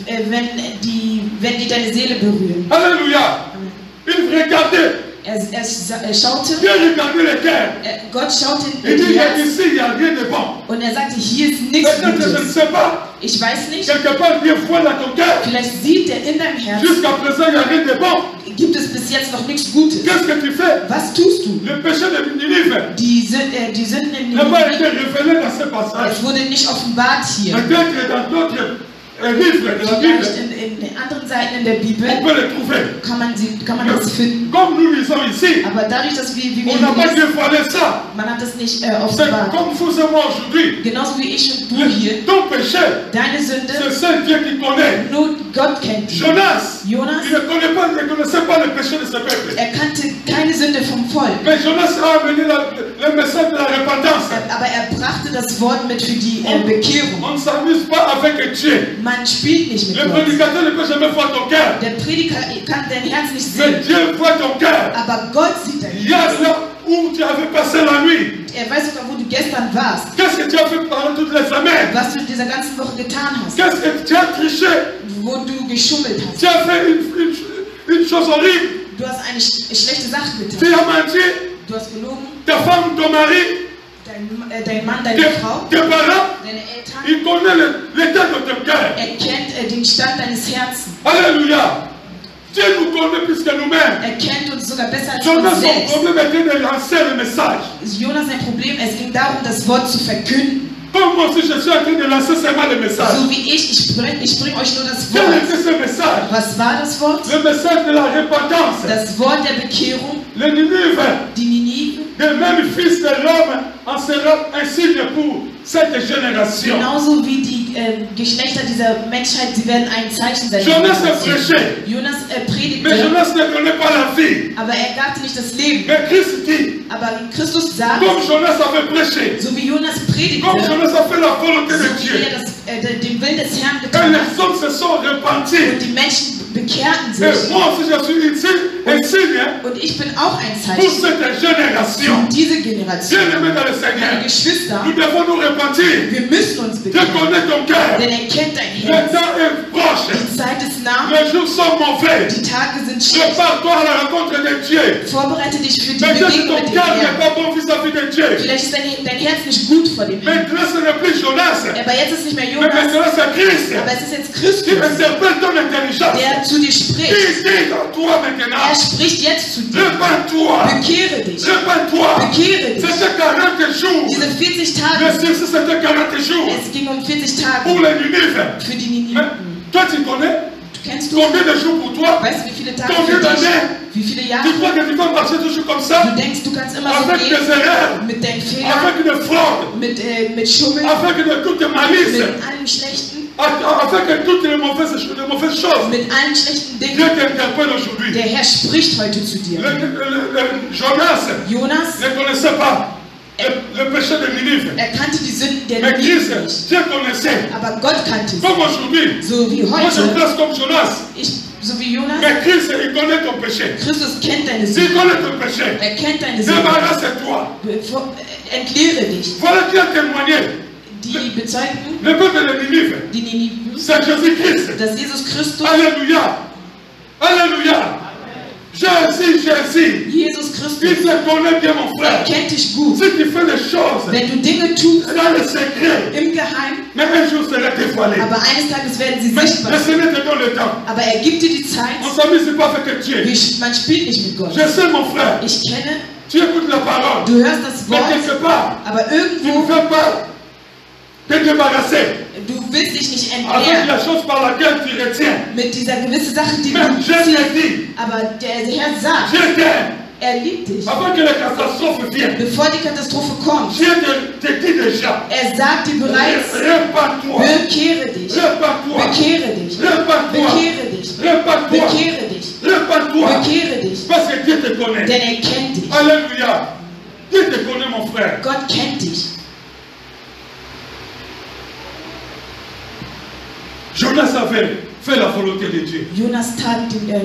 wenn die deine Seele berühren? Alléluia. Il regardait. Er schaute, Dieu regardait le cœur. Gott schaute Il in dit, die Herzen ici, il n'y a rien de bon. und er sagte, hier ist nichts Peut-être que je ne Gutes. sais pas. Ich weiß nicht, Quelque part, Dieu voit dans ton cœur. vielleicht sieht er in deinem Herzen, Jusqu'à présent, il n'y a rien de bon. gibt es bis jetzt noch nichts Gutes. Qu'est-ce que tu fais? Was tust du? Le péché de Ninive Die Sünden in n'a pas été Ninive, révélé dans ce passage. es wurde nicht offenbart hier. Peut-être dans d'autres livres de la Bible, Vielleicht in anderen Seiten in der Bibel on peut le trouver. kann man das finden. Comme nous lisons ici, Aber dadurch, dass wir, wie wir on n'a pas hier lesen, dévoilé ça. man hat das nicht C'est offenbart. comme vous et moi aujourd'hui. Genauso wie ich und du hier. Ton péché, Deine c'est Sünde, seul Dieu qui connaît. nur Gott kennt die. Jonas, Jonas, il ne connaissait pas le péché de ce peuple. er kannte keine Sünde vom Volk. Mais Jonas a amené le message de la repentance. Aber er brachte das Wort mit für die Bekehrung. On ne s'amuse pas avec Dieu. Man spielt nicht mit Le Gott. prédicateur ne peut jamais voir ton cœur. Der Prediger kann dein Herz nicht Mais sehen. Dieu voit ton cœur. Aber Gott sieht dein Il y a Herz. là où tu avais passé la nuit. Er weiß sogar, wo du gestern warst. Qu'est-ce que tu as fait pendant toutes les semaines? Was du in dieser ganzen Woche getan hast. Qu'est-ce que tu as triché? Wo du geschummelt hast. Tu as fait une chose horrible. Du hast eine schlechte Sache Tu getan. as menti. Du hast gelogen. Ta femme, ton mari, Dein Mann, deine Frau, tes parents, deine Eltern. ils connaissent l'état de ton cœur. Er kennt den Stand deines Herzens. Alléluia. Dieu nous connaît plus que nous-mêmes. Er kennt uns sogar besser als Jonas, uns son selbst. problème était de lancer le message. Jonas sein Problem, es ging darum, das Wort zu verkünden. Comme moi aussi, je suis en train de lancer seulement le message. So wie ich bring euch nur das Quel Wort. était ce message? Was war das Wort? Le message de la repentance. Das Wort der Bekehrung, Le Ninive, die Ninive. le même fils de l'homme, en sera un signe pour cette génération. Genauso wie die Geschlechter dieser Menschheit, sie werden ein Zeichen sein. Jonas a prêché, Jonas mais predigte, Jonas ne connaît pas la vie. aber er gabte nicht das Leben. Mais Christ dit, Aber Christus sagt, comme Jonas avait prêché, so wie Jonas predigte, comme Jonas a fait la volonté so de wie Dieu, er den Willen des Herrn et getan hat, les hommes se sont repentis. und die Menschen bekehrten Et sich. moi aussi, je suis ici, un signe Und ich bin auch ein pour Zeichen cette génération. für diese Generation. Bien-aimés dans le Meine Seigneur, Geschwister, nous devons nous repentir. wir müssen uns Dieu bekehren, connaît ton cœur. denn er kennt dein Le Herz. temps est proche. Die Zeit ist nah. Les jours sont mauvais. Die Tage sind schlecht. Prépare-toi à la rencontre de Dieu. Vorbereite dich für die Peut-être que Begegnung ton mit dem cœur n'est Herrn. pas bon vis-à-vis de Dieu. Vielleicht ist dein Herz nicht gut vor dem Herrn. Maintenant, ce n'est plus Jonas. Aber jetzt ist nicht mehr Mais Jonas, maintenant, c'est Christ. aber es ist jetzt Qui Christus, interpelle ton intelligence. der zu dir spricht. Qui dit à toi maintenant. Er spricht jetzt zu dir. Répands-toi. Bekehre dich. Répands-toi. Bekehre dich. C'était 40 jours. Diese 40 Le Tage, succès, c'était 40 jours. es ging um 40 Pour Tage les Ninives. für die Mais Niniviten. toi, tu connais Kennst du? combien de jours pour toi? Weißt du, wie viele Tage Combien für dich? d'années? Wie viele Tu Jahre? crois que tu vas marcher toujours comme ça? Du denkst, du kannst immer so Avec des gehen erreurs, mit deinen Fehlern, avec des fraudes, mit Schummeln, avec de toutes les malices, mit allem Schlechten, avec toutes les mauvaises choses. mit allen schlechten Dieu Dingen. t'interpelle aujourd'hui. Der Herr spricht heute zu dir. Jonas Jonas, ne connaissait pas le péché de Ninive. er kannte die Sünden der Mais Christ, Niniviten nicht. Dieu connaissait. Aber Gott kannte sie. Comme aujourd'hui. So wie Moi, je heute, pense comme Jonas. so wie Jonas, Mais Christ, il connaît ton péché. Christus kennt deine Il Sünden. connaît ton péché. Er kennt deine Sünden. Débarrasse-toi. Entlehre dich. Voilà qui a témoigné. Die bezeugten, Le peuple de Ninive, die Niniviten, c'est Jésus-Christ. dass Jesus Christus, Alléluia. Alléluia. Jésus. Jesus Il Christus, te connaît bien, mon er frère. kennt dich gut. Si tu fais les choses Wenn du Dinge tust, dans le secret, im Geheim, mais un jour sera dévoilé. aber eines Tages werden sie Mais sichtbar. le Seigneur te donne le temps. Aber er gibt dir die Zeit. On s'amuse pas avec Dieu. Man spielt nicht mit Gott. Je sais, mon frère, Ich kenne, tu écoutes la parole. du hörst das Mais Wort, quelque part, aber tu ne irgendwo, veux pas te débarrasser du willst dich nicht avec entleeren la chose par laquelle tu retiens. mit dieser gewissen Sache, die Mais du Jésus ziehst. a dit, Aber der Herr sagt, Dieu t'aime. er liebt dich. Avant que la catastrophe vienne, Bevor die Katastrophe kommt, Dieu te dit déjà, er sagt dir bereits, répands-toi, bekehre dich, répands-toi, bekehre dich, répands-toi, bekehre dich, répands-toi, bekehre dich, répands-toi, bekehre dich, parce que Dieu te connaît. denn er kennt dich. Alléluia. Dieu te connaît, mon frère. Gott kennt dich. Jonas avait fait la volonté de Dieu. Jonas tat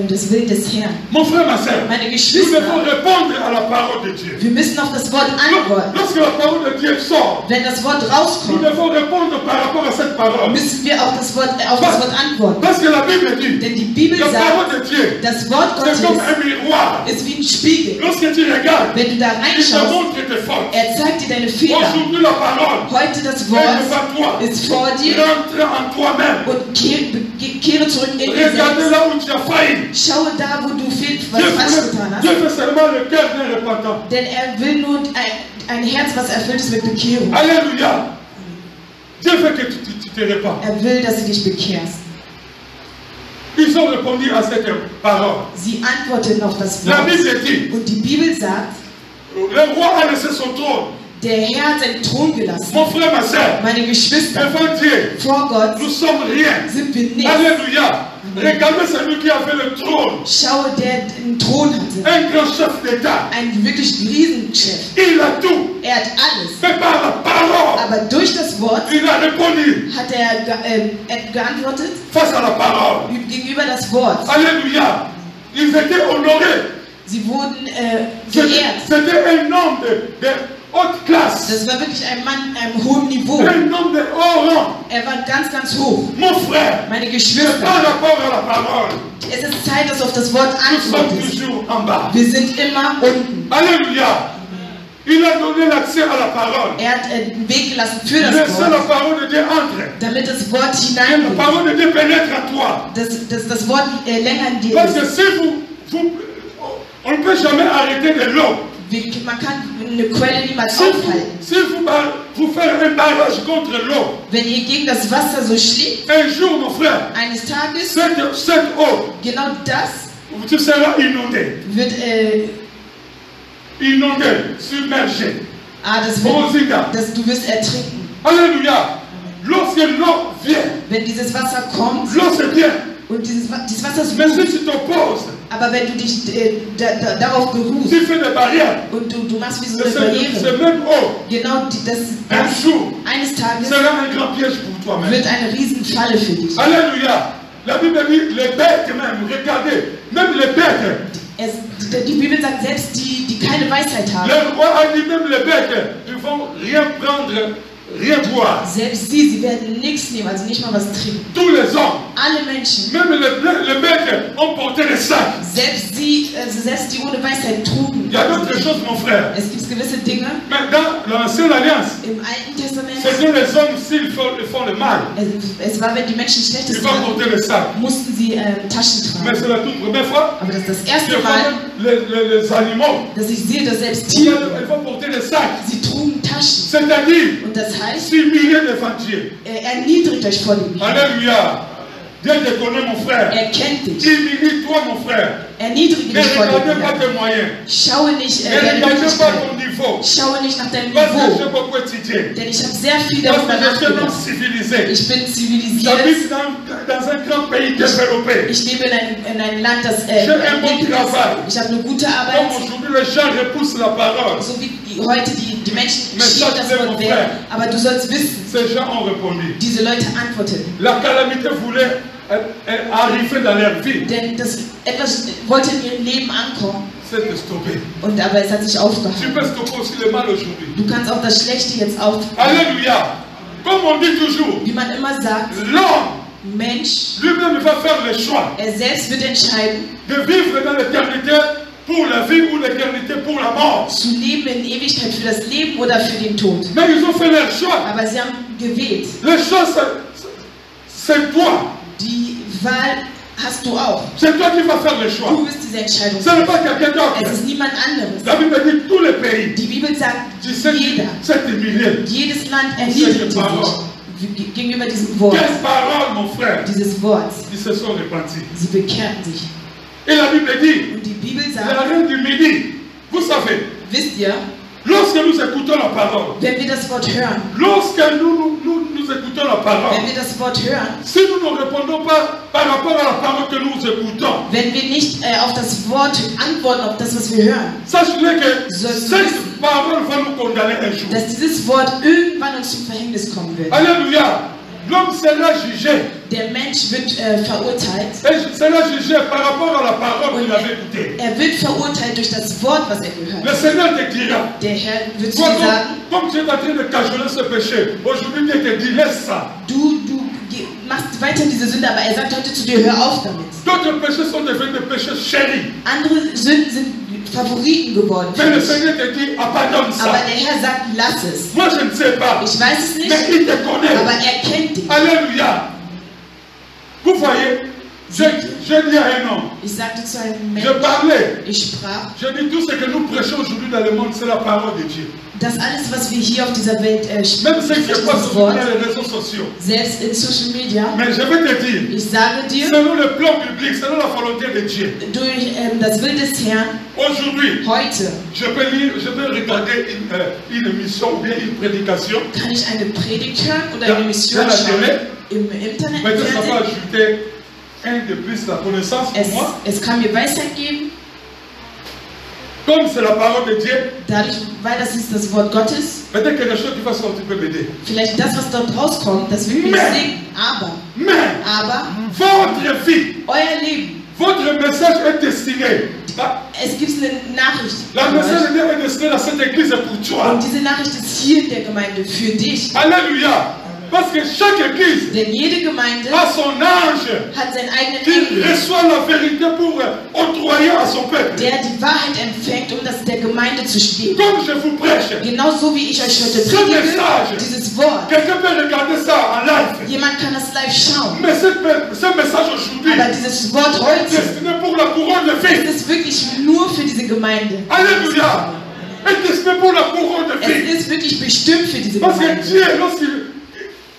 das Will des Herrn. Mon frère, ma soeur, Meine nous Geschwister, devons répondre à la parole de Dieu. wir müssen auf das Wort antworten. Lorsque la parole de Dieu sort, Wenn das Wort nous rauskommt, devons répondre par rapport à cette parole. müssen wir auch auf das Wort antworten. Parce que la Bible dit, Denn die Bibel la sagt, parole de Dieu, das Wort c'est comme Gottes un miroir. ist wie ein Spiegel. Lorsque tu regardes, Wenn du da il te reinschaust, montre tes fautes. er zeigt dir deine Fehler. Aujourd'hui, la parole Heute das est Wort devant toi. ist vor dir Rentre en toi-même. und kehre zurück in dir Regardez selbst. là où tu as failli. Schaue da, wo du was Dieu falsch getan hast. veut seulement le cœur d'un repentant. Denn er will nur ein Herz, was erfüllt ist mit Bekehrung. Alléluia. Dieu veut que tu te répands. Er will, dass du dich bekehrst. Ils ont répondu à cette parole. Sie antworteten auf das La Wort. Bible dit, Und die Bibel sagt, le roi a laissé son trône. der Herr hat seinen Thron gelassen. Mon frère, ma soeur, Meine Geschwister, devant Dieu, vor Gott nous sommes rien. sind wir nichts. Alléluia. Regardez celui qui avait le trône. Schaue, der einen Thron hatte. Un grand chef d'État. Ein wirklich Riesenchef. Il a tout. Er hat alles. Mais par la parole, Aber durch das Wort il a répondu hat er geantwortet face à la parole. gegenüber das Wort. Alléluia. Ils étaient honorés. Sie wurden geehrt. C'était un homme de haute classe. Das war wirklich ein Mann einem hohen Niveau. Un homme de haut rang. Er war ganz, ganz hoch. Mon frère, Meine par Geschwister, rapport à la parole, es ist Zeit, dass du auf das Wort nous sommes antwortest. toujours en bas. Wir sind immer unten. Alléluia. Il a donné l'accès à la parole. Er hat den Weg gelassen für das Laissez la Wort, parole de Dieu entre. damit das Wort Et la hineingeht. parole de Dieu pénètre à toi. Dass das Wort länger in dir Parce que ist. si on ne peut jamais arrêter de l'eau. Man kann eine Quelle niemals Si aufhalten. vous faites un barrage contre l'eau, Wenn ihr gegen das Wasser so schlägt, un jour, mon frère, eines Tages, cette eau, genau das tu seras inondé. wird, Inondé, submergé. du wirst ertrinken. Alléluia. Lorsque l'eau vient, Wenn dieses Wasser kommt l'eau c'est bien. und dieses Wasser ist Mais gut, si tu t'opposes, aber wenn du dich darauf beruhst tu fais des barrières. und du machst wie so eine C'est Barriere, même eau. genau Un jour, eines Tages sera un grand piège pour toi-même. wird eine Riesenfalle für dich. Alléluia. La Bible dit, les bêtes même, regardez, même les bêtes. Die Bibel sagt, selbst die keine Weisheit haben, Le roi a dit, même les bêtes, ils vont rien prendre rien boire. Selbst sie werden nichts nehmen, also nicht mal was trinken. Tous les hommes, Alle Menschen, même les maîtres, ont porté les sacs. selbst sie, also selbst die ohne Weisheit trugen. Il y a d'autres choses, mon frère. Es gibt gewisse Dinge Mais dans l'Ancienne Alliance, im Alten Testament. c'était les hommes, s'ils font le mal, Es war, wenn die Menschen ils Schlechtes vont taten, porter les sacs. mussten sie Taschen Mais tragen. c'est la toute première fois Aber das ist das que erste Mal, les animaux, dass ich sehe, dass selbst ils Tiere, vont porter les sacs. sie trugen Taschen. C'est-à-dire, Und das heißt, 6 milliers d'évangile. erniedrigt euch vor dem Herrn. Alléluia. Dieu te connaît, mon frère. Er kennt dich. Humilie-toi, mon frère. Erniedrige Ne dich vor dem regardez pas Herrn. tes moyens. Schaue nicht Ne deine regardez pas Möglichkeiten. ton niveau. Schaue nicht nach deinem Parce que j'ai Niveau. beaucoup étudié. Denn ich habe sehr viel Parce darüber que je suis un homme nachgedacht. civilisé. Ich bin zivilisiert. J'habite dans un grand pays développé. Ich lebe in einem Land, das J'ai un bon entwickelt travail. ist. Ich habe eine gute Comme Arbeit. aujourd'hui, les gens repoussent la parole. So wie heute die Menschen Mais schieben ça, das c'est Wort mon weg. frère. Aber du sollst wissen, Ces gens ont répondu. diese Leute antworteten. La calamité voulait arriver dans leur vie. Denn etwas wollte in ihrem Leben ankommen. C'est de stopper. Aber es hat sich Tu aufgehalten. peux stopper aussi le mal aujourd'hui. Du kannst auch das Schlechte jetzt aufhalten. Alléluia. Comme on dit toujours, Wie man immer sagt, l'homme Mensch, lui-même va faire le choix er selbst wird entscheiden, de vivre dans l'éternité pour la vie ou l'éternité pour la mort. zu leben in Ewigkeit für das Leben oder für den Tod. Mais ils ont fait leur choix. Aber sie haben gewählt. Le choix, c'est toi. Die Wahl hast du auch. C'est toi qui vas faire le choix. Du bist diese Entscheidung. Ce n'est pas quelqu'un d'autre. Es ist niemand anderes. La Bible dit tous les pays. Die Bibel sagt, 17 jeder, milliers. jedes Land erniedrigte sich gegenüber diesem Wort. Quelle parole, mon frère. Dieses Wort. Ils se sont repentis. Sie bekehrten sich. Et la Bible dit, Und die Bibel la sagt, reine du Midi, vous savez, wisst ihr, lorsque nous écoutons la parole, wenn wir das Wort hören, lorsque nous écoutons la parole, wenn wir das Wort hören, si nous ne répondons pas par rapport à la parole que nous écoutons, wenn wir nicht auf das Wort antworten, auf das, was wir hören, sachez que Sollst du cette wissen, parole va nous condamner un jour. dass dieses Wort irgendwann uns zum Verhängnis kommen wird. Alléluia. L'homme sera jugé. Der Mensch wird verurteilt. Et sera jugé par rapport à la parole qu'il avait écoutée. Er wird verurteilt durch das Wort, was er gehört Le hat. Seigneur te dira, Der Herr wird zu toi, dir sagen, comme tu es en train de cajoler ce péché, aujourd'hui Dieu te dit, laisse ça. du machst weiter diese Sünde, aber er sagt heute zu dir, hör auf damit. D'autres péchés sont devenus des péchés chéris. Andere Sünden sind Favoriten geworden für Mais le dich. Seigneur te dit, abandonne Aber ça. der Herr sagt, lass es. Moi je ne sais pas, Ich weiß es nicht, mais il te connaît. aber er kennt dich. Alléluia. Vous voyez, je dis à un homme, Ich sagte zu einem je Menschen, parlais, ich sprach, je dis tout ce que nous prêchons aujourd'hui dans le monde, c'est la parole de Dieu. dass alles, was wir hier auf dieser Welt Même ce sprechen, qui ist se passe das aujourd'hui Wort, dans les réseaux sociaux. selbst in Social Media. Mais je vais te dire, Ich sage dir, selon le plan biblique, selon la volonté de Dieu, durch das Will des Herrn, aujourd'hui, heute je peux regarder une émission ou bien une prédication. kann ich eine Predigt hören oder Ja, eine Mission ja, la schauen télé. im Internet, Mais im ça va Fernsehen. ajouter un de plus la connaissance pour moi. Es kann mir Weisheit geben, Comme c'est la parole de Dieu, dadurch, weil das ist das Wort Gottes. peut-être que les choses qui vont sortir peuvent m'aider. Vielleicht das, was dort rauskommt, das wird mich Mais- segnen. Aber Votre vie, euer Leben, votre message est destiné. es gibt eine Nachricht. La für message euch. de Dieu est destiné à cette église pour toi. Und diese Nachricht ist hier in der Gemeinde für dich. Alléluia. Parce que chaque église Denn jede Gemeinde a son ange hat seinen eigenen qui Engel, reçoit la vérité pour octroyer à son peuple. der die Wahrheit empfängt, um das der Gemeinde zu stehen. Comme je vous prêche, Genauso wie ich euch heute Ce predige, message. dieses Wort. quelqu'un peut regarder ça en live. Jemand kann das live schauen. Mais ce message aujourd'hui Aber dieses Wort est heute, destiné pour la couronne de es vie. ist wirklich nur für diese Gemeinde. Alléluia. Est destiné pour la couronne de vie. Es ist wirklich bestimmt für diese Parce que Gemeinde. Dieu, lorsqu'il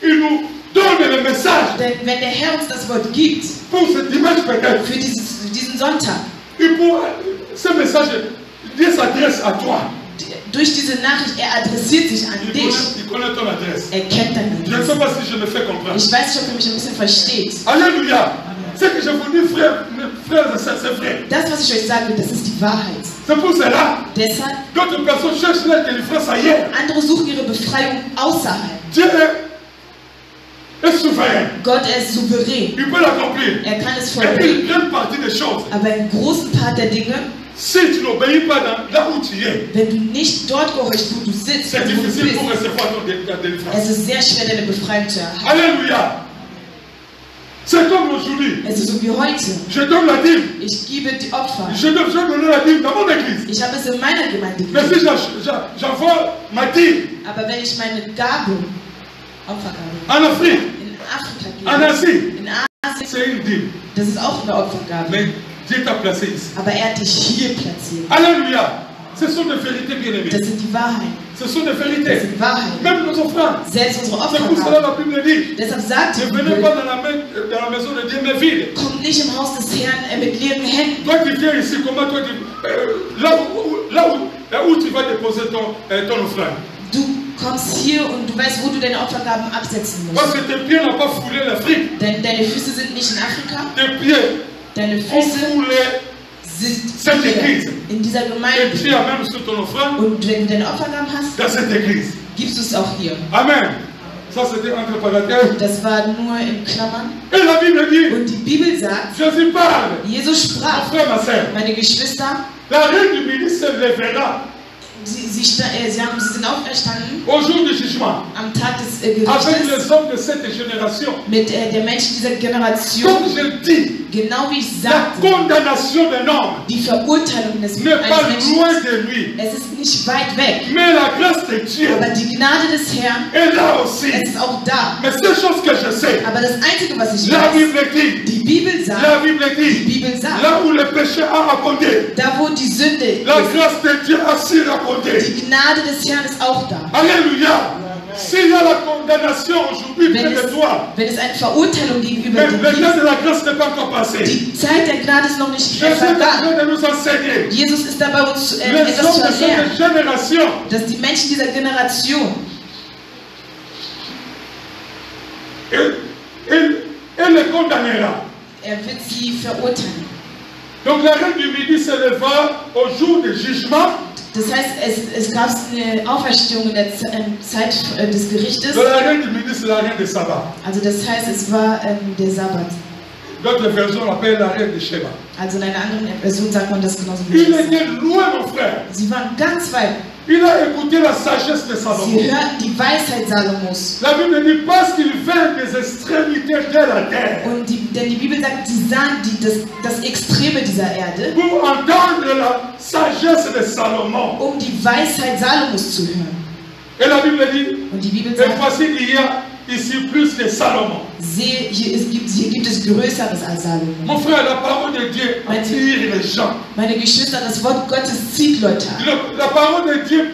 nous donne le message Denn wenn der Herr uns das Wort gibt, pour ce dimanche peut-être, für diesen Sonntag, ce message, Dieu s'adresse à toi. durch diese Nachricht, er adressiert sich an dich. Il connaît ton adresse. Er kennt deine Je ne Adresse. sais pas si je me fais comprendre. Ich weiß nicht, ob ihr mich ein bisschen versteht. Alléluia. Ce que je vous dis, frères et sœurs, c'est vrai. Das, was ich euch sage, das ist die Wahrheit. C'est pour cela Deshalb, d'autres personnes cherchent leur délivrance ailleurs. andere suchen ihre Befreiung außerhalb. Dieu est souverain. Gott, er ist souverän. Il peut l'accomplir. Er kann es Et puis, vollbringen. une grande partie des choses, Aber einen großen Part der Dinge, si tu n'obéis pas là où tu es, Wenn du nicht dort gehorchst, wo du sitzt, c'est und wo du difficile pour bist, recevoir ta délivrance. es ist sehr schwer, deine Befreiung zu erhalten. Alléluia. C'est comme aujourd'hui. Es ist so wie heute. Je donne la dîme. Ich gebe die Opfer. Je donne la dîme dans mon église. Ich habe es in meiner Gemeinde Mais si gegeben. j'envoie ma dîme Aber wenn ich meine Gabe, Opfergabe, en Afrique, in Afrika en gebe, Asie, in Asien, c'est une dîme. das ist auch eine Opfergabe. Mais Dieu t'a placé ici. Aber er hat dich hier platziert. Alléluia. Ce sont des vérités bien-aimées. Das sind die Wahrheiten. Ce sont des Das vérités. sind Wahrheiten. Même nos offrandes. Selbst unsere C'est pour cela Opfergabe. la Bible dit. Deshalb sagt Ne die venez Bibel, pas dans la maison de Dieu, mais vide. komm nicht im Haus des Herrn mit leeren Händen. Toi tu viens ici, comment toi tu. Là où tu vas déposer ton offrande. Du kommst hier und du weißt, wo du deine Opfergaben absetzen Parce musst. que tes pieds n'ont pas foulé l'Afrique. Denn deine Füße sind nicht in Afrika. Tes pieds Deine ont Füße foulé sind cette hier église. in dieser Et tu Gemeinde. as même sur ton offrande Und wenn du deine Opfergaben hast, dans cette église. gibst du es auch hier. Amen. Ça c'était entre parenthèses. Das war nur in Klammern. Et la Bible dit, Und die Bibel sagt, Jésus parle. Jesus Mon sprach, frère, ma soeur, meine Geschwister, la reine du midi se lèvera sie sind auferstanden au jour du jugement am Tag des avec Gerichtes les hommes de cette génération. mit der Menschen dieser Generation, Comme je dis, genau wie ich la sagte, condamnation d'un homme die Verurteilung des n'est pas eines loin Menschen, de lui. es ist nicht weit weg, Mais la grâce de Dieu aber die Gnade des Herrn, est là aussi. es ist auch da. Mais c'est chose que je sais. Aber das Einzige, was ich La weiß, Bible dit, die Bibel sagt, la Bible die dit, Bibel sagt, là où le péché a abondé, da wo die Sünde la ist, grâce de Dieu a surabondé. die Gnade des Herrn ist auch da. Alléluia. S'il y a la condamnation aujourd'hui près de toi, Wenn es eine Verurteilung gegenüber mais dir le temps gibt, de la grâce n'est pas encore passé. die Zeit der Gnade ist noch nicht Jésus est en vergangen. train de nous enseigner. Jesus ist dabei, uns Les etwas hommes zu de erklären, cette génération, dass die Menschen dieser Generation, il les condamnera. er wird sie verurteilen. Donc la reine du midi se leva au jour du jugement Das heißt, es gab eine Auferstehung in der Zeit des Gerichtes. de la reine du midi, c'est la reine de Saba. Also das heißt, es war der Sabbat. D'autres versions l'appellent la reine de Sheba. Also in einer anderen Version sagt man das genauso wie Il das. était loin, mon frère. Sie waren ganz weit. Il a écouté la sagesse de Salomon. Sie hörten die Weisheit Salomos. La Bible dit parce qu'il vint des extrémités de la terre Denn die Bibel sagt, sie sahen das Extreme dieser Erde, pour entendre la sagesse de Salomon. um die Weisheit Salomos zu hören. Et la Bible dit, Und die Bibel et sagt, voici il y a ici plus que Salomon. sehe, hier gibt es Größeres als Salomon. Mon frère, la parole de Dieu attire les gens. Meine Geschwister, das Wort Gottes zieht Leute an. La parole de Dieu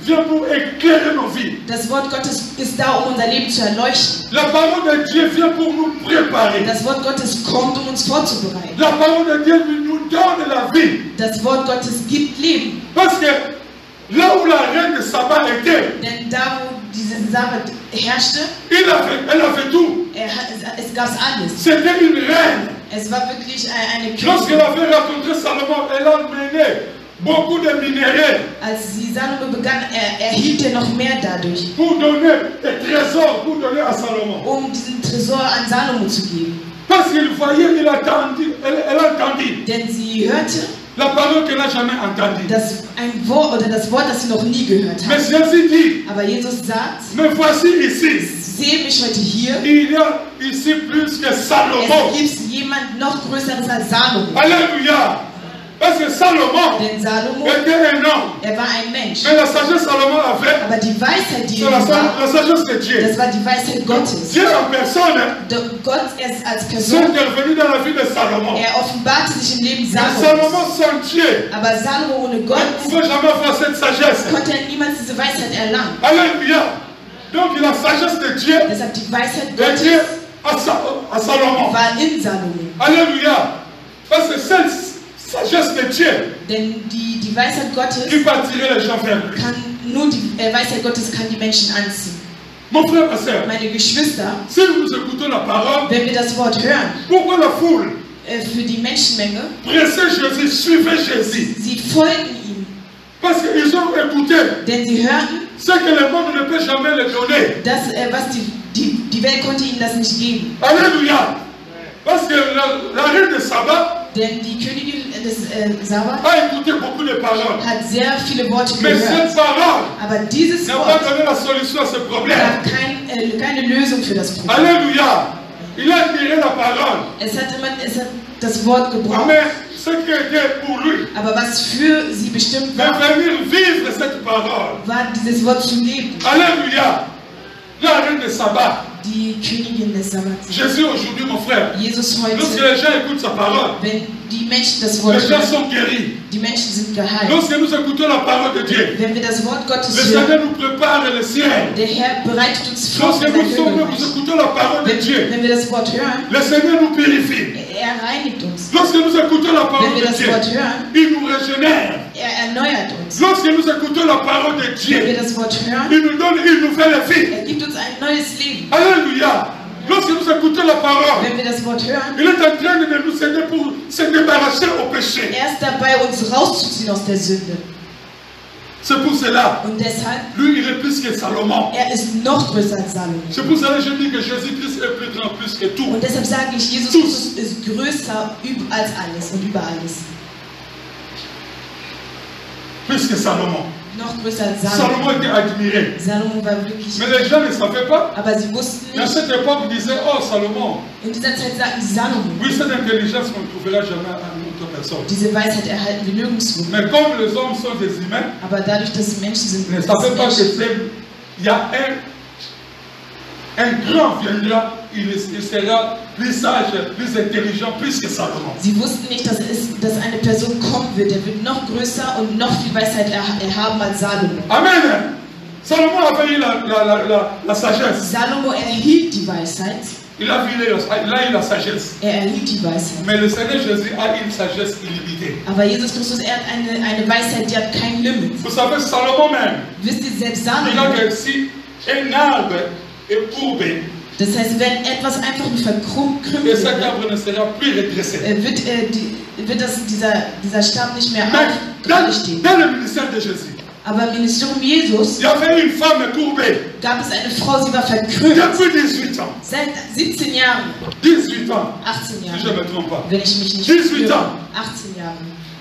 vient pour éclairer nos vies. Das Wort Gottes ist da, um unser Leben zu erleuchten. La parole de Dieu vient pour nous préparer. Das Wort Gottes kommt, um uns vorzubereiten. La parole de Dieu nous donne la vie. Das Wort Gottes gibt Leben. Parce que là où la reine de Saba était, Denn da, wo dieser Sabbat herrschte, elle avait tout. es gab alles. C'était une reine. Es war wirklich eine Lorsqu'elle Königin. avait rencontré Salomon, elle a mené beaucoup de minéraux Als sie Salomo begann, erhielt er noch mehr dadurch, pour donner des trésors, pour donner à Salomon. um diesen Tresor an Salomo zu geben. Parce qu'il voyait, elle a entendu Denn sie hörte la parole qu'elle n'a jamais entendue. das Wort, das sie noch nie gehört Mais hat. Jésus dit, Aber Jesus sagt, mais voici ici, sehe mich heute hier. il y a ici plus que Salomon. Es gibt jemand noch Größeres als Salomo. Alléluia. Parce que Salomon Denn Salomo, était un homme. er war ein Mensch. Mais la sagesse Salomon avait, Aber die Weisheit, die c'est er war, la sagesse de Dieu. das war die Weisheit Gottes. Dieu en personne Gott ist als s'est Person, intervenu dans la vie de Salomon. er offenbarte sich im Leben Mais Salomos. Salomon sans Dieu Aber Salomo ohne ne Gott pouvait jamais avoir cette sagesse. konnte er niemals diese Weisheit erlangen. Alléluia. Donc la sagesse de Dieu Deshalb die Weisheit était Gottes à Salomon. war in Salomo. Alléluia. Parce que cette sagesse de Dieu Denn die Weisheit Gottes qui va attirer les gens vers lui. nur die Weisheit Gottes kann die Menschen anziehen. Mon frère, ma soeur, Meine Geschwister, si nous écoutons la parole, wenn wir das Wort hören, pourquoi la foule für die Menschenmenge, pressait Jésus, suivait Jésus? sie folgen ihm. Parce qu'ils ont écouté Denn sie hörten, ce que le monde ne peut jamais leur donner. dass was die Welt konnte ihnen das nicht geben. Alléluia. Parce que la reine de Saba, Denn die Königin des Sabbat a écouté beaucoup de paroles. hat sehr viele Worte Mais gehört. cette parole Aber dieses n'a pas Wort donné la solution à ce problème. hat keine Lösung für das Problem. Alléluia. Il a admiré la parole. Es hat das Wort gebraucht. Mais ce qui était pour lui, Aber was für sie bestimmt de war, venir vivre cette parole. war dieses Wort zu leben. Alléluia. La reine de Saba. Die Königin des Sabbats. Jésus aujourd'hui, mon frère. Jesus Lorsque heute, les gens écoutent sa parole, wenn die Menschen das Wort les gens hören, sont guéris. die Menschen sind geheilt. Lorsque nous écoutons la parole de Dieu, Wenn wir das Wort le Gottes Seigneur hören, nous prépare le ciel. der Herr bereitet uns vor Lorsque für sein nous Himmelreich. écoutons la parole de Dieu, Wenn wir das Wort hören, le Seigneur nous purifie. er reinigt uns. Lorsque nous écoutons la parole Wenn wir de das Dieu, Wort hören, il nous régénère. er erneuert uns. Lorsque nous écoutons la parole de Wenn wir Dieu, das Wort hören, il nous donne une nouvelle vie. er gibt uns ein neues Leben. Alléluia. Lorsque nous écoutons la parole, Wenn wir das Wort hören, il est en train de nous aider pour se débarrasser au péché. er ist dabei, uns rauszuziehen aus der Sünde. C'est pour cela, Und deshalb, lui, il est plus que Salomon. er ist noch größer als Salomo. C'est pour cela que je dis que Jésus-Christ est plus grand, plus que tout. Und deshalb sage ich, Jesus Christus ist größer als alles und über alles. Plus que Salomon. Noch größer als Salomo. Salomon était admiré. Salomo war wirklich, Mais les gens ne savaient pas. aber sie wussten À nicht, cette époque, ils disaient, oh Salomon, in dieser Zeit sagten sie Salomo. oui, cette intelligence qu'on ne trouvera jamais à une autre personne. Diese Weisheit erhalten wir nirgendwo. Mais comme les hommes sont des humains, Aber dadurch, dass Menschen sind, ils ne savaient pas que il y a un grand viendra, il sera plus sage, plus intelligent, plus que Salomon. sie wussten nicht, dass eine Person kommen wird, der wird noch größer und noch viel Weisheit erhaben als Salomo. Amen. Salomon avait eu la sagesse. Salomo erhielt die Weisheit, Il a eu la sagesse. er erhielt die Weisheit. Mais le Seigneur Jésus a une sagesse illimitée. Aber Jesus Christus, er hat eine Weisheit, die hat kein Limit. Vous savez, Salomon même, Wisst ihr, selbst il a Salomo, que si un arbre est courbé, das heißt, wenn etwas einfach nur verkrümmt et cet wird, arbre ne sera plus redressé. wird dieser Stab nicht mehr Mais gerade stehen. dans le ministère de Jésus, Aber im Ministerium Jesus il y avait une femme courbée gab es eine Frau, sie war verkrümmt. depuis 18 ans. Seit 17 Jahren, 18 ans, 18 si je ne Jahren, me trompe pas. wenn ich mich nicht 18 irre, ans. 18 Jahre.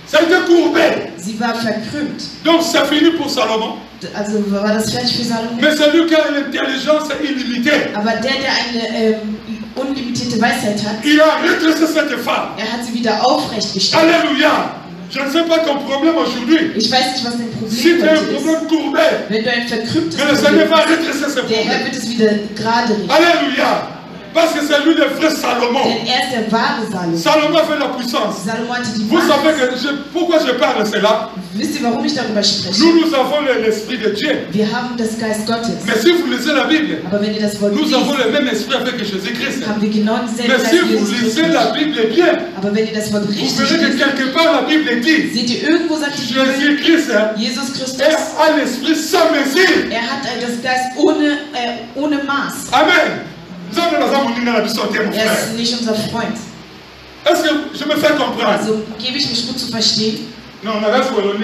Ça a été courbé. Sie war verkrümmt. Donc c'est fini pour Salomon. Also war das fertig für Salomo. Mais celui qui a l'intelligence illimitée, Aber der eine unlimitierte Weisheit hat, il a redressé cette femme. er hat sie wieder aufrecht gestellt. Alléluia. Je ne sais pas ton problème aujourd'hui. Ich weiß nicht, was dein Si Problem tu as un heute ist. problème courbé, Wenn du ein verkrümmtes mais le Seigneur Problem va redresser ce hast, der Herr problème. wird es wieder gerade richten. Alléluia. Parce que c'est lui le vrai Salomon. Denn er ist der wahre Salomo. Salomon fait la puissance. Salomo hatte die Vous savez Macht. que pourquoi je parle de cela? Wisst ihr, warum ich darüber spreche? Nous avons l'esprit de Dieu. Wir haben das Geist Gottes. Mais si vous lisez la Bible, Aber wenn ihr das Wort nous avons liest, le même esprit avec Jésus-Christ. haben wir genau denselben Mais Geist si wie vous Jesus lisez la Christus. Bible bien, Aber wenn ihr das Wort vous richtig verrez que liest, quelque part la Bible dit seht ihr, irgendwo sagt die Bibel, Jésus-Christ Jesus Christus, a l'esprit sans mesure. er hat das Geist ohne Maß. Amen. Nous avons la mon Er frère. ist nicht unser Freund. Est-ce que je me fais comprendre? Also gebe ich mich gut zu verstehen? Non, on a reste pour le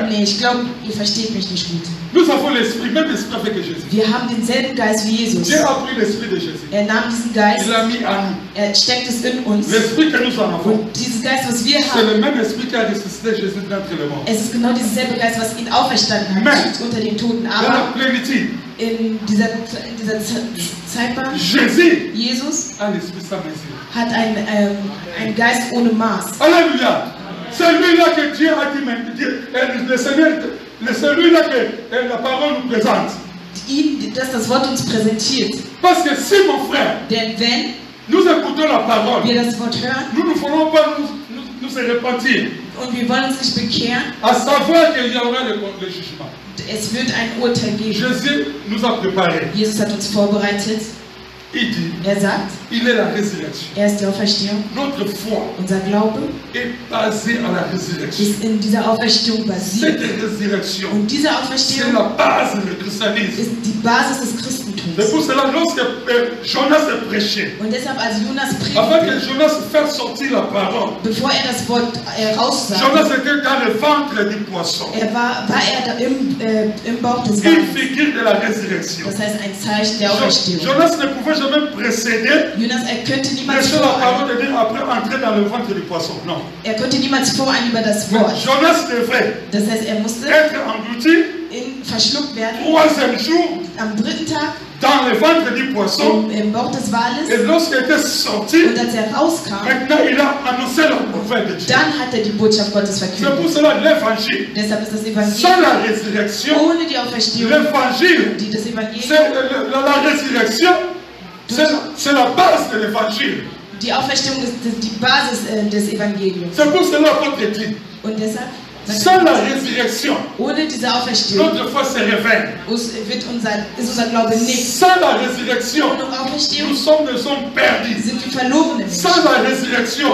Nee, ich glaube, ihr versteht mich nicht gut. Nous avons l'esprit, même l'esprit avec Jésus. Wir haben denselben Geist wie Jesus. Dieu a pris l'esprit de Jésus. Er nahm diesen Geist, Il l'a mis à nous. er steckt es in uns. L'esprit que nous en avons, Und dieses Geist, was wir c'est haben, le même esprit qui a ressuscité Jésus d'entre les morts. es ist genau dieselbe Geist, was ihn auferstanden Amen. hat unter den Toten. Dans Aber la plénitude, in dieser Zeitbahn, Jésus Jesus a l'esprit sans mesure. hat einen Geist ohne Maß. Alléluia. C'est lui-là que Dieu a dit, le Seigneur, c'est celui-là que la parole nous présente. Dass das Wort uns präsentiert. Parce que si, mon frère, Denn wenn nous écoutons la parole, wir das Wort hören nous ne voulons pas nous se repentir. und wir wollen uns nicht bekehren, À savoir qu'il y aura le jugement. es wird ein Urteil geben. Jésus nous a préparés. Jesus hat uns vorbereitet. Il dit, Er sagt, il est la résurrection. er ist die Auferstehung. Notre foi Unser Glaube est basée à la résurrection. ist in dieser Auferstehung basiert. Cette résurrection, Und diese c'est Auferstehung la base du christianisme. ist die Basis des Christentums. C'est tust. pour cela, lorsque Jonas prêchait, Und deshalb, als Jonas avant que predigte, Jonas fasse sortir la parole, bevor das Wort raussagte, Jonas était dans le ventre du poisson. war da im Bauch des Une Waldes. figure de la résurrection. Das heißt, ein Zeichen der Auferstehung. Jonas ne pouvait jamais précéder, Jonas, könnte niemals laisser la parole de Dieu après entrer dans le ventre du poisson. Non. konnte niemals vorein über das Wort. Jonas devait Das heißt, musste être englouti verschluckt werden 3e jour am 3. Tag dans le ventre du poisson. im Bauch des Wales. Et lorsqu'il était sorti, Und als rauskam, maintenant il a annoncé la nouvelle de Dieu. dann hat die Botschaft Gottes C'est verkündet. pour cela l'évangile. Deshalb ist das Sans Evangelium la résurrection, ohne die Auferstehung, l'évangile, das c'est Evangelium, la résurrection, c'est la base de l'évangile. die Auferstehung ist die Basis des Evangeliums. C'est pour cela l'apôtre dit, Und deshalb, sans la résurrection, ohne diese Auferstehung notre foi se révèle. ist unser Glaube nichts. Sans la résurrection, Ohne Auferstehung nous sommes des hommes perdus. sind wir verlorene Menschen. Sans la résurrection,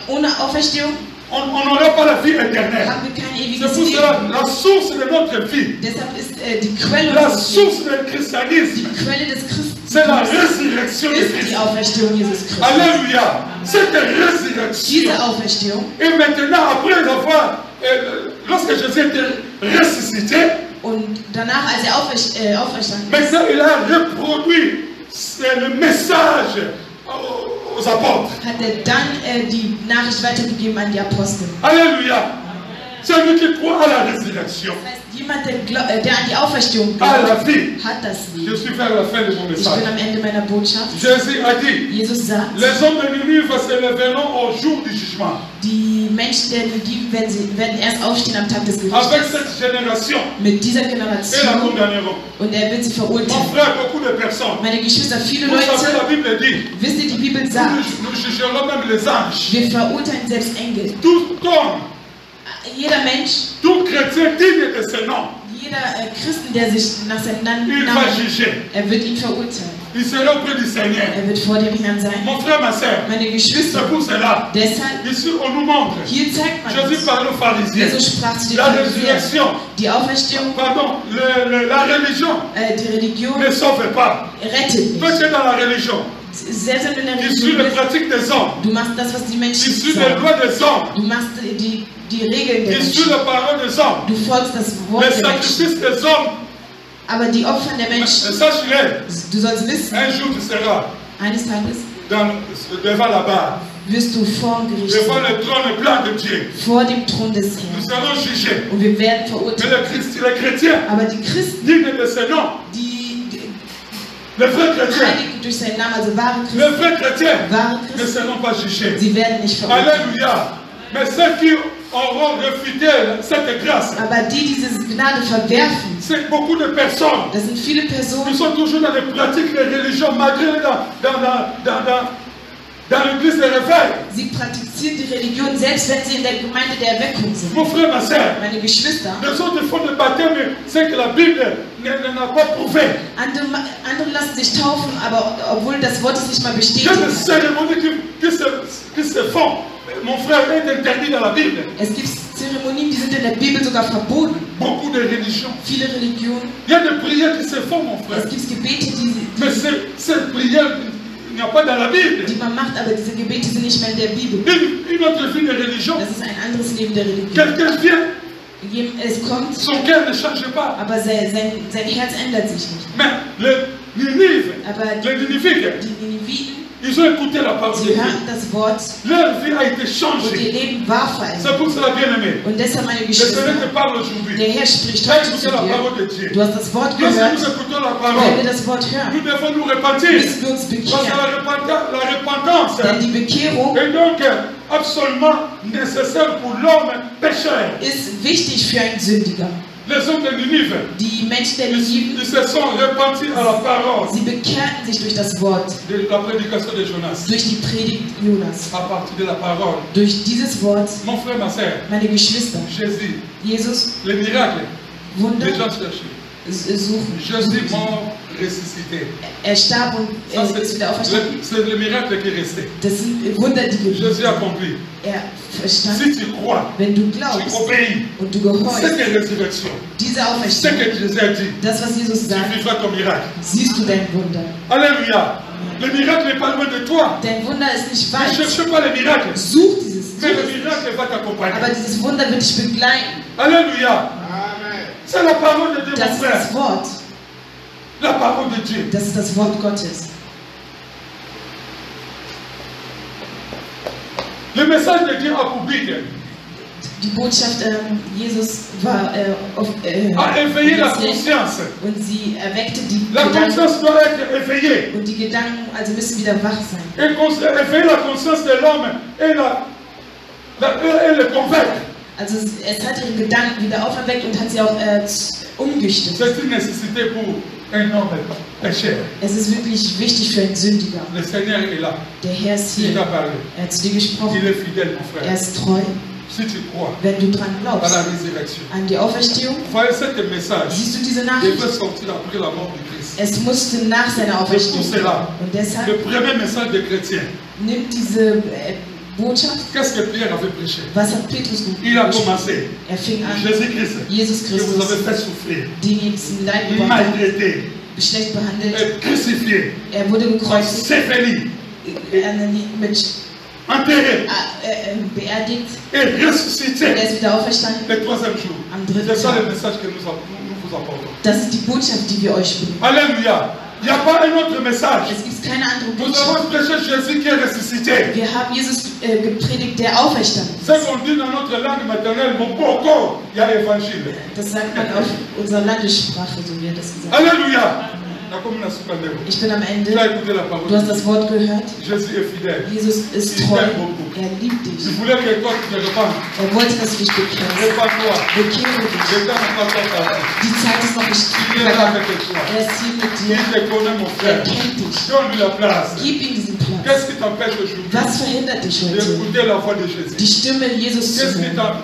Ohne Auferstehung on n'aura pas la vie éternelle. haben wir kein C'est ewiges pour cela Leben. la source de notre vie, Deshalb ist die Quelle la unseres source Lebens, du christianisme, die Quelle des c'est la Christentums résurrection de ist die Christ. Auferstehung Jesus Christus. Alléluia. Cette résurrection. Diese Auferstehung, Et maintenant, après avoir, lorsque Jésus était ressuscité, und danach, als auferstanden ist, maintenant il a reproduit le message aux apôtres. hat dann die Nachricht weitergegeben an die Apostel. Alléluia. Celui qui croit à la résurrection, Das heißt, jemand, der an die Auferstehung à la glaubt, vie. hat das Je Leben. suis vers la fin de mon Ich message. bin am Ende meiner Botschaft. Jésus a dit, Jesus sagt, les hommes de Ninive se lèveront au jour du jugement. die Menschen der Ninive werden erst aufstehen am Tag des Avec Gerichtes cette génération, mit dieser et la Generation condamneront. und er wird sie Mon verurteilen. frère, beaucoup de personnes. Meine Geschwister, viele Vous savez, la Leute, Bible dit, wisst ihr, die Bibel sagt, nous jugerons même les anges. wir verurteilen selbst Engel. Tout homme, Jeder Mensch, tout chrétien digne de ce nom, jeder Christen, der sich nach seinem il va Namen, juger. er wird ihn verurteilen. Il sera auprès du Seigneur. Er wird vor dem Herrn sein. Mon frère, ma soeur, Meine Geschwister, c'est pour cela. deshalb, Ici, on nous montre. hier zeigt man Jésus uns. parle aux pharisiens. Jesus sprach zu den La Pharisäern. résurrection, Die Auferstehung, pardon, la religion die Religion ne sauve pas. rettet Toi, nicht. tu es dans la religion. Selbst wenn du in der Tu suis Religion les bist, pratiques des hommes. du machst das, was die Menschen Tu suis les sagen. lois des hommes. Du machst die Regeln der Tu suis Menschen. les paroles des hommes. Du folgst das Wort Les der Menschen. sacrifices des hommes. Aber die Opfer der Menschen, Sache-le, du sollst wissen, un jour tu seras eines Tages devant la barre, wirst du vor dem Gericht devant sein, le trône blanc de Dieu. vor dem Thron des Nous Herrn. serons jugés. Und wir werden Mais verurteilt. les chrétiens, Aber die Christen, dignes de ce nom, die les vrais chrétiens, heiligen durch seinen Namen, also wahre les Christen, vrais chrétiens wahre ne Christen, seront pas jugés. sie werden nicht verurteilt. Alléluia. Mais ceux qui auront refusé cette grâce, Aber die diese Gnade verwerfen, c'est beaucoup de personnes das sind viele qui Personen, sont toujours dans les pratiques des religions, malgré dans l'église de réveil. sie praktizieren die Religion, selbst wenn sie in der Gemeinde der Erweckung sind. Mon frère, ma soeur, Meine Geschwister, les autres font le baptême, c'est que la Bible n'a pas prouvé. andere lassen sich taufen, aber obwohl das Wort es nicht mal Il y a bestätigt. des cérémonies qui se font. Mon frère est interdit dans la Bible. Es gibt Zeremonien, die sind in der Bibel sogar verboten. Beaucoup de religions. Viele Religionen. Il y a des prières qui se font, mon frère. Es gibt Gebete, Mais ces prières, il n'y a pas dans la Bible. die man macht, aber diese Gebete sind nicht mehr in der Bibel. Une autre vie de religion. Das ist ein anderes Leben der Religion. Quelqu'un vient, Es kommt, son cœur ne change pas. aber sein Herz ändert sich nicht. Mais les Ninives, Aber les Niniviques, die Nineviten, ils ont écouté la parole de sie Dieu. hörten das Wort Leur vie a été und changée. ihr Leben war verändert. C'est pour cela, bien aimé. Und deshalb, meine Le Seigneur te Geschwister, parle aujourd'hui. der Herr spricht Tu as heute zu écouté la dir. parole de Dieu. Du hast das Wort Lorsque nous gehört. écoutons la Wenn parole, wir das Wort nous hören, devons nous repentir. müssen wir uns Parce que bekehren. la repentance Denn die Bekehrung est donc absolument nécessaire pour l'homme pécheur. ist wichtig für einen Sündiger. Les hommes de Ninive, Die Menschen der ils Niniven, se sont repentis à la parole sie bekehrten sich durch das Wort, de la prédication de Jonas. durch die Predigt Jonas. À partir de la parole. Durch dieses Wort, Mon frère, ma soeur, meine Geschwister, Jésus, Jesus, les miracles, Wunder les gens cherchent. suchen. Jésus mort, ressuscité. Starb und Ça, ist wieder auferstanden. c'est le miracle qui est resté. Das sind Wunder, die Jésus a accompli. er verstand. Si tu crois, Wenn du tu glaubst obéis. und du C'est gehorchst, une résurrection. diese Ce Auferstehung, que Jésus a dit, das, was Jesus tu sagt, vivras ton miracle. siehst du dein Wunder. Alléluia. Le miracle n'est pas loin de toi. Dein Wunder ist nicht Ne weit. cherche pas le miracle. Such dieses. Mais le miracle va Aber t'accompagner. dieses Wunder wird dich begleiten. Alléluia. Amen. C'est la parole de Dieu, Das mon ist frère. das Wort. La parole de Dieu. Das ist das Wort Gottes. Le message de Dieu a pour but Die Botschaft Jesus war à éveiller la offiziell conscience. und sie erweckte die La Gedanken. conscience doit être éveillée. Und die Gedanken also müssen wieder wach sein. Et éveiller la conscience de l'homme et le convaincre. Also es hat ihre Gedanken wieder auferweckt und hat sie auch umgestimmt. C'est une nécessité pour un homme pécheur. Es ist wirklich wichtig für einen Sündiger. Le Seigneur est là. Der Herr ist Il t'a hier. parlé. Er hat zu dir gesprochen. Il est fidèle, mon Er frère. ist treu. Si tu crois Wenn du dran à la glaubst, résurrection. an die Auferstehung, Voyez, ce message siehst du diese devait Nachricht? sortir après la mort de Christ. Es musste nach seiner Auferstehung. C'est pour cela. Und Le deshalb premier message des chrétiens. nimmt diese Botschaft, Qu'est-ce que Pierre avait prêché? was hat Petrus Il a gesprochen? commencé. Er fing an, Jésus-Christ, Jesus que vous avez Christus, fait souffrir, den jetzt Leid gebracht hat, maltraité, schlecht behandelt. crucifié, Er wurde gekreuzigt, séveli, mit enterré beerdigt et und er ressuscité ist wieder auferstanden le troisième jour. am dritten C'est ça le Tag. message que nous vous apportons. Das ist die Botschaft, die wir euch bringen. Alléluia. Il n'y a pas un autre message. Es gibt keine andere Nous Botschaft. avons prêché Jésus qui est ressuscité. Wir haben Jesus gepredigt, der auferstanden Ce ist. qu'on dit dans notre langue maternelle, mon boko, il y a évangile. Das sagt man auf unserer Landessprache, so wie er das gesagt hat. Alléluia. Ich bin am Ende. Tu as écouté la parole. Du hast das Wort gehört. Jésus est fidèle. Jesus ist treu. Er liebt Je dich. voulais que toi tu te repentes. Er wollte, dass du dich bekehrst. Repends-toi. Bekehre Le dich. temps n'est pas encore parti. Die Zeit ist noch nicht Il est là vergangen. avec toi. Er ist hier mit Il dir. te connaît, mon Er frère. kennt dich. Donne-lui la place. Gib ihm diesen Platz. Qu'est-ce qui t'empêche aujourd'hui Was verhindert dich heute? d'écouter la voix de Die Jésus? Stimme Jesus zu Qu'est-ce qui hören.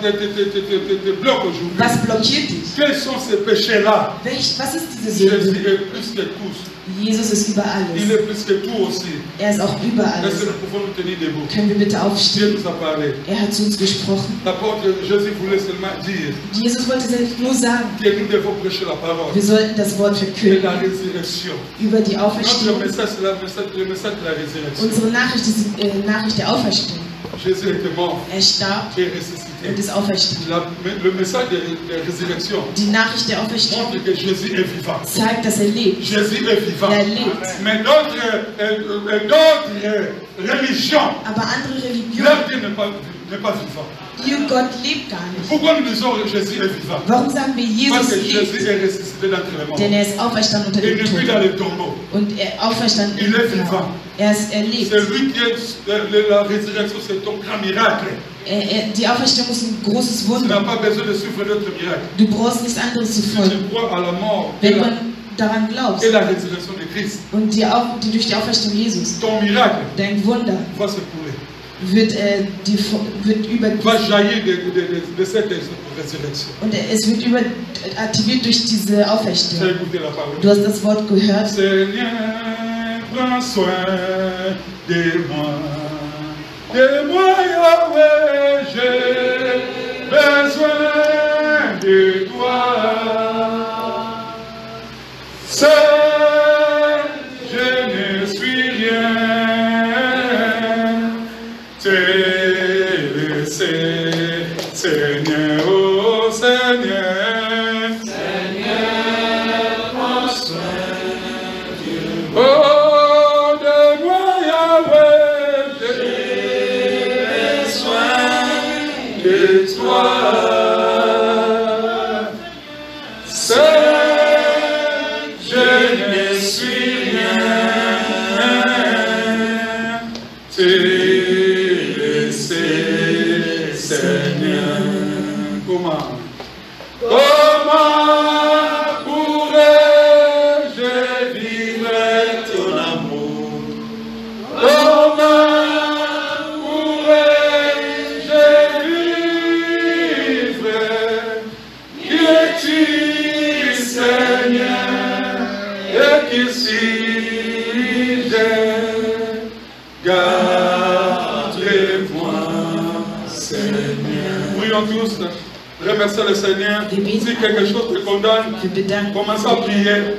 te bloque aujourd'hui? Was blockiert dich? Quels sont ces péchés-là? Was ist diese Jésus Sünde? est plus que tous. Jesus ist über Il alles. est plus que tout aussi. Er ist auch über Est-ce alles. que nous pouvons nous tenir debout? Können wir bitte Dieu aufstehen? nous a parlé. Er hat zu uns gesprochen. L'apôtre Jésus voulait seulement dire Jesus wollte selbst nur sagen, que nous devons prêcher la parole wir sollten das Wort et verkünden la résurrection. über die Notre Auferstehung. message, c'est le message de la résurrection. Unsere Nachricht ist die Nachricht der Auferstehung. Jésus était mort Er starb et und ressuscité. ist auferstanden. Le message de la résurrection Die Nachricht der Auferstehung montre que Jésus est vivant. zeigt, dass er lebt. Jésus est vivant. Er lebt. Mais d'autres religions, Aber andere Religionen, leur Dieu n'est pas vivant. ihr Gott lebt gar nicht. Pourquoi nous disons que Jésus est vivant? Warum sagen wir, Parce Jesus que Jésus lebt? est ressuscité d'entre les morts. Denn er ist auferstanden unter Il dem n'est plus dans Tod. les tombeaux. Und er auferstanden Il im est Grab. vivant. Er lebt. C'est lui qui est la résurrection, c'est ton grand miracle. Die Auferstehung ist ein großes Tu n'as Wunder. pas besoin de suivre d'autres miracles. Du brauchst nichts anderes zu Si folgen. tu crois à la mort et Wenn la, man daran glaubst et la résurrection de Christ, und die durch die Auferstehung Jesus, ton miracle dein Wunder va se couler, wird über va jaillir de cette résurrection. und es wird aktiviert durch diese Tu as Auferstehung. écouté la parole. Du hast das Wort gehört. Seigneur, prends soin de moi. De moi, Yahweh, j'ai besoin de toi. Seul, je ne suis rien. T'es laissé, Seigneur, oh Seigneur. Oh, de moi, Yahweh, j'ai besoin de toi. Seul, je ne suis rien. T'es laissé, Seigneur. Comment pourrais-je vivre ton amour? Comment pourrais-je vivre? Qui es-tu, Seigneur? Et qui suis-je? Garde-moi, Seigneur. Prions tous. Remercie le Seigneur. Wir beten Si quelque chose te condamne, Wir bedanken commence à prier.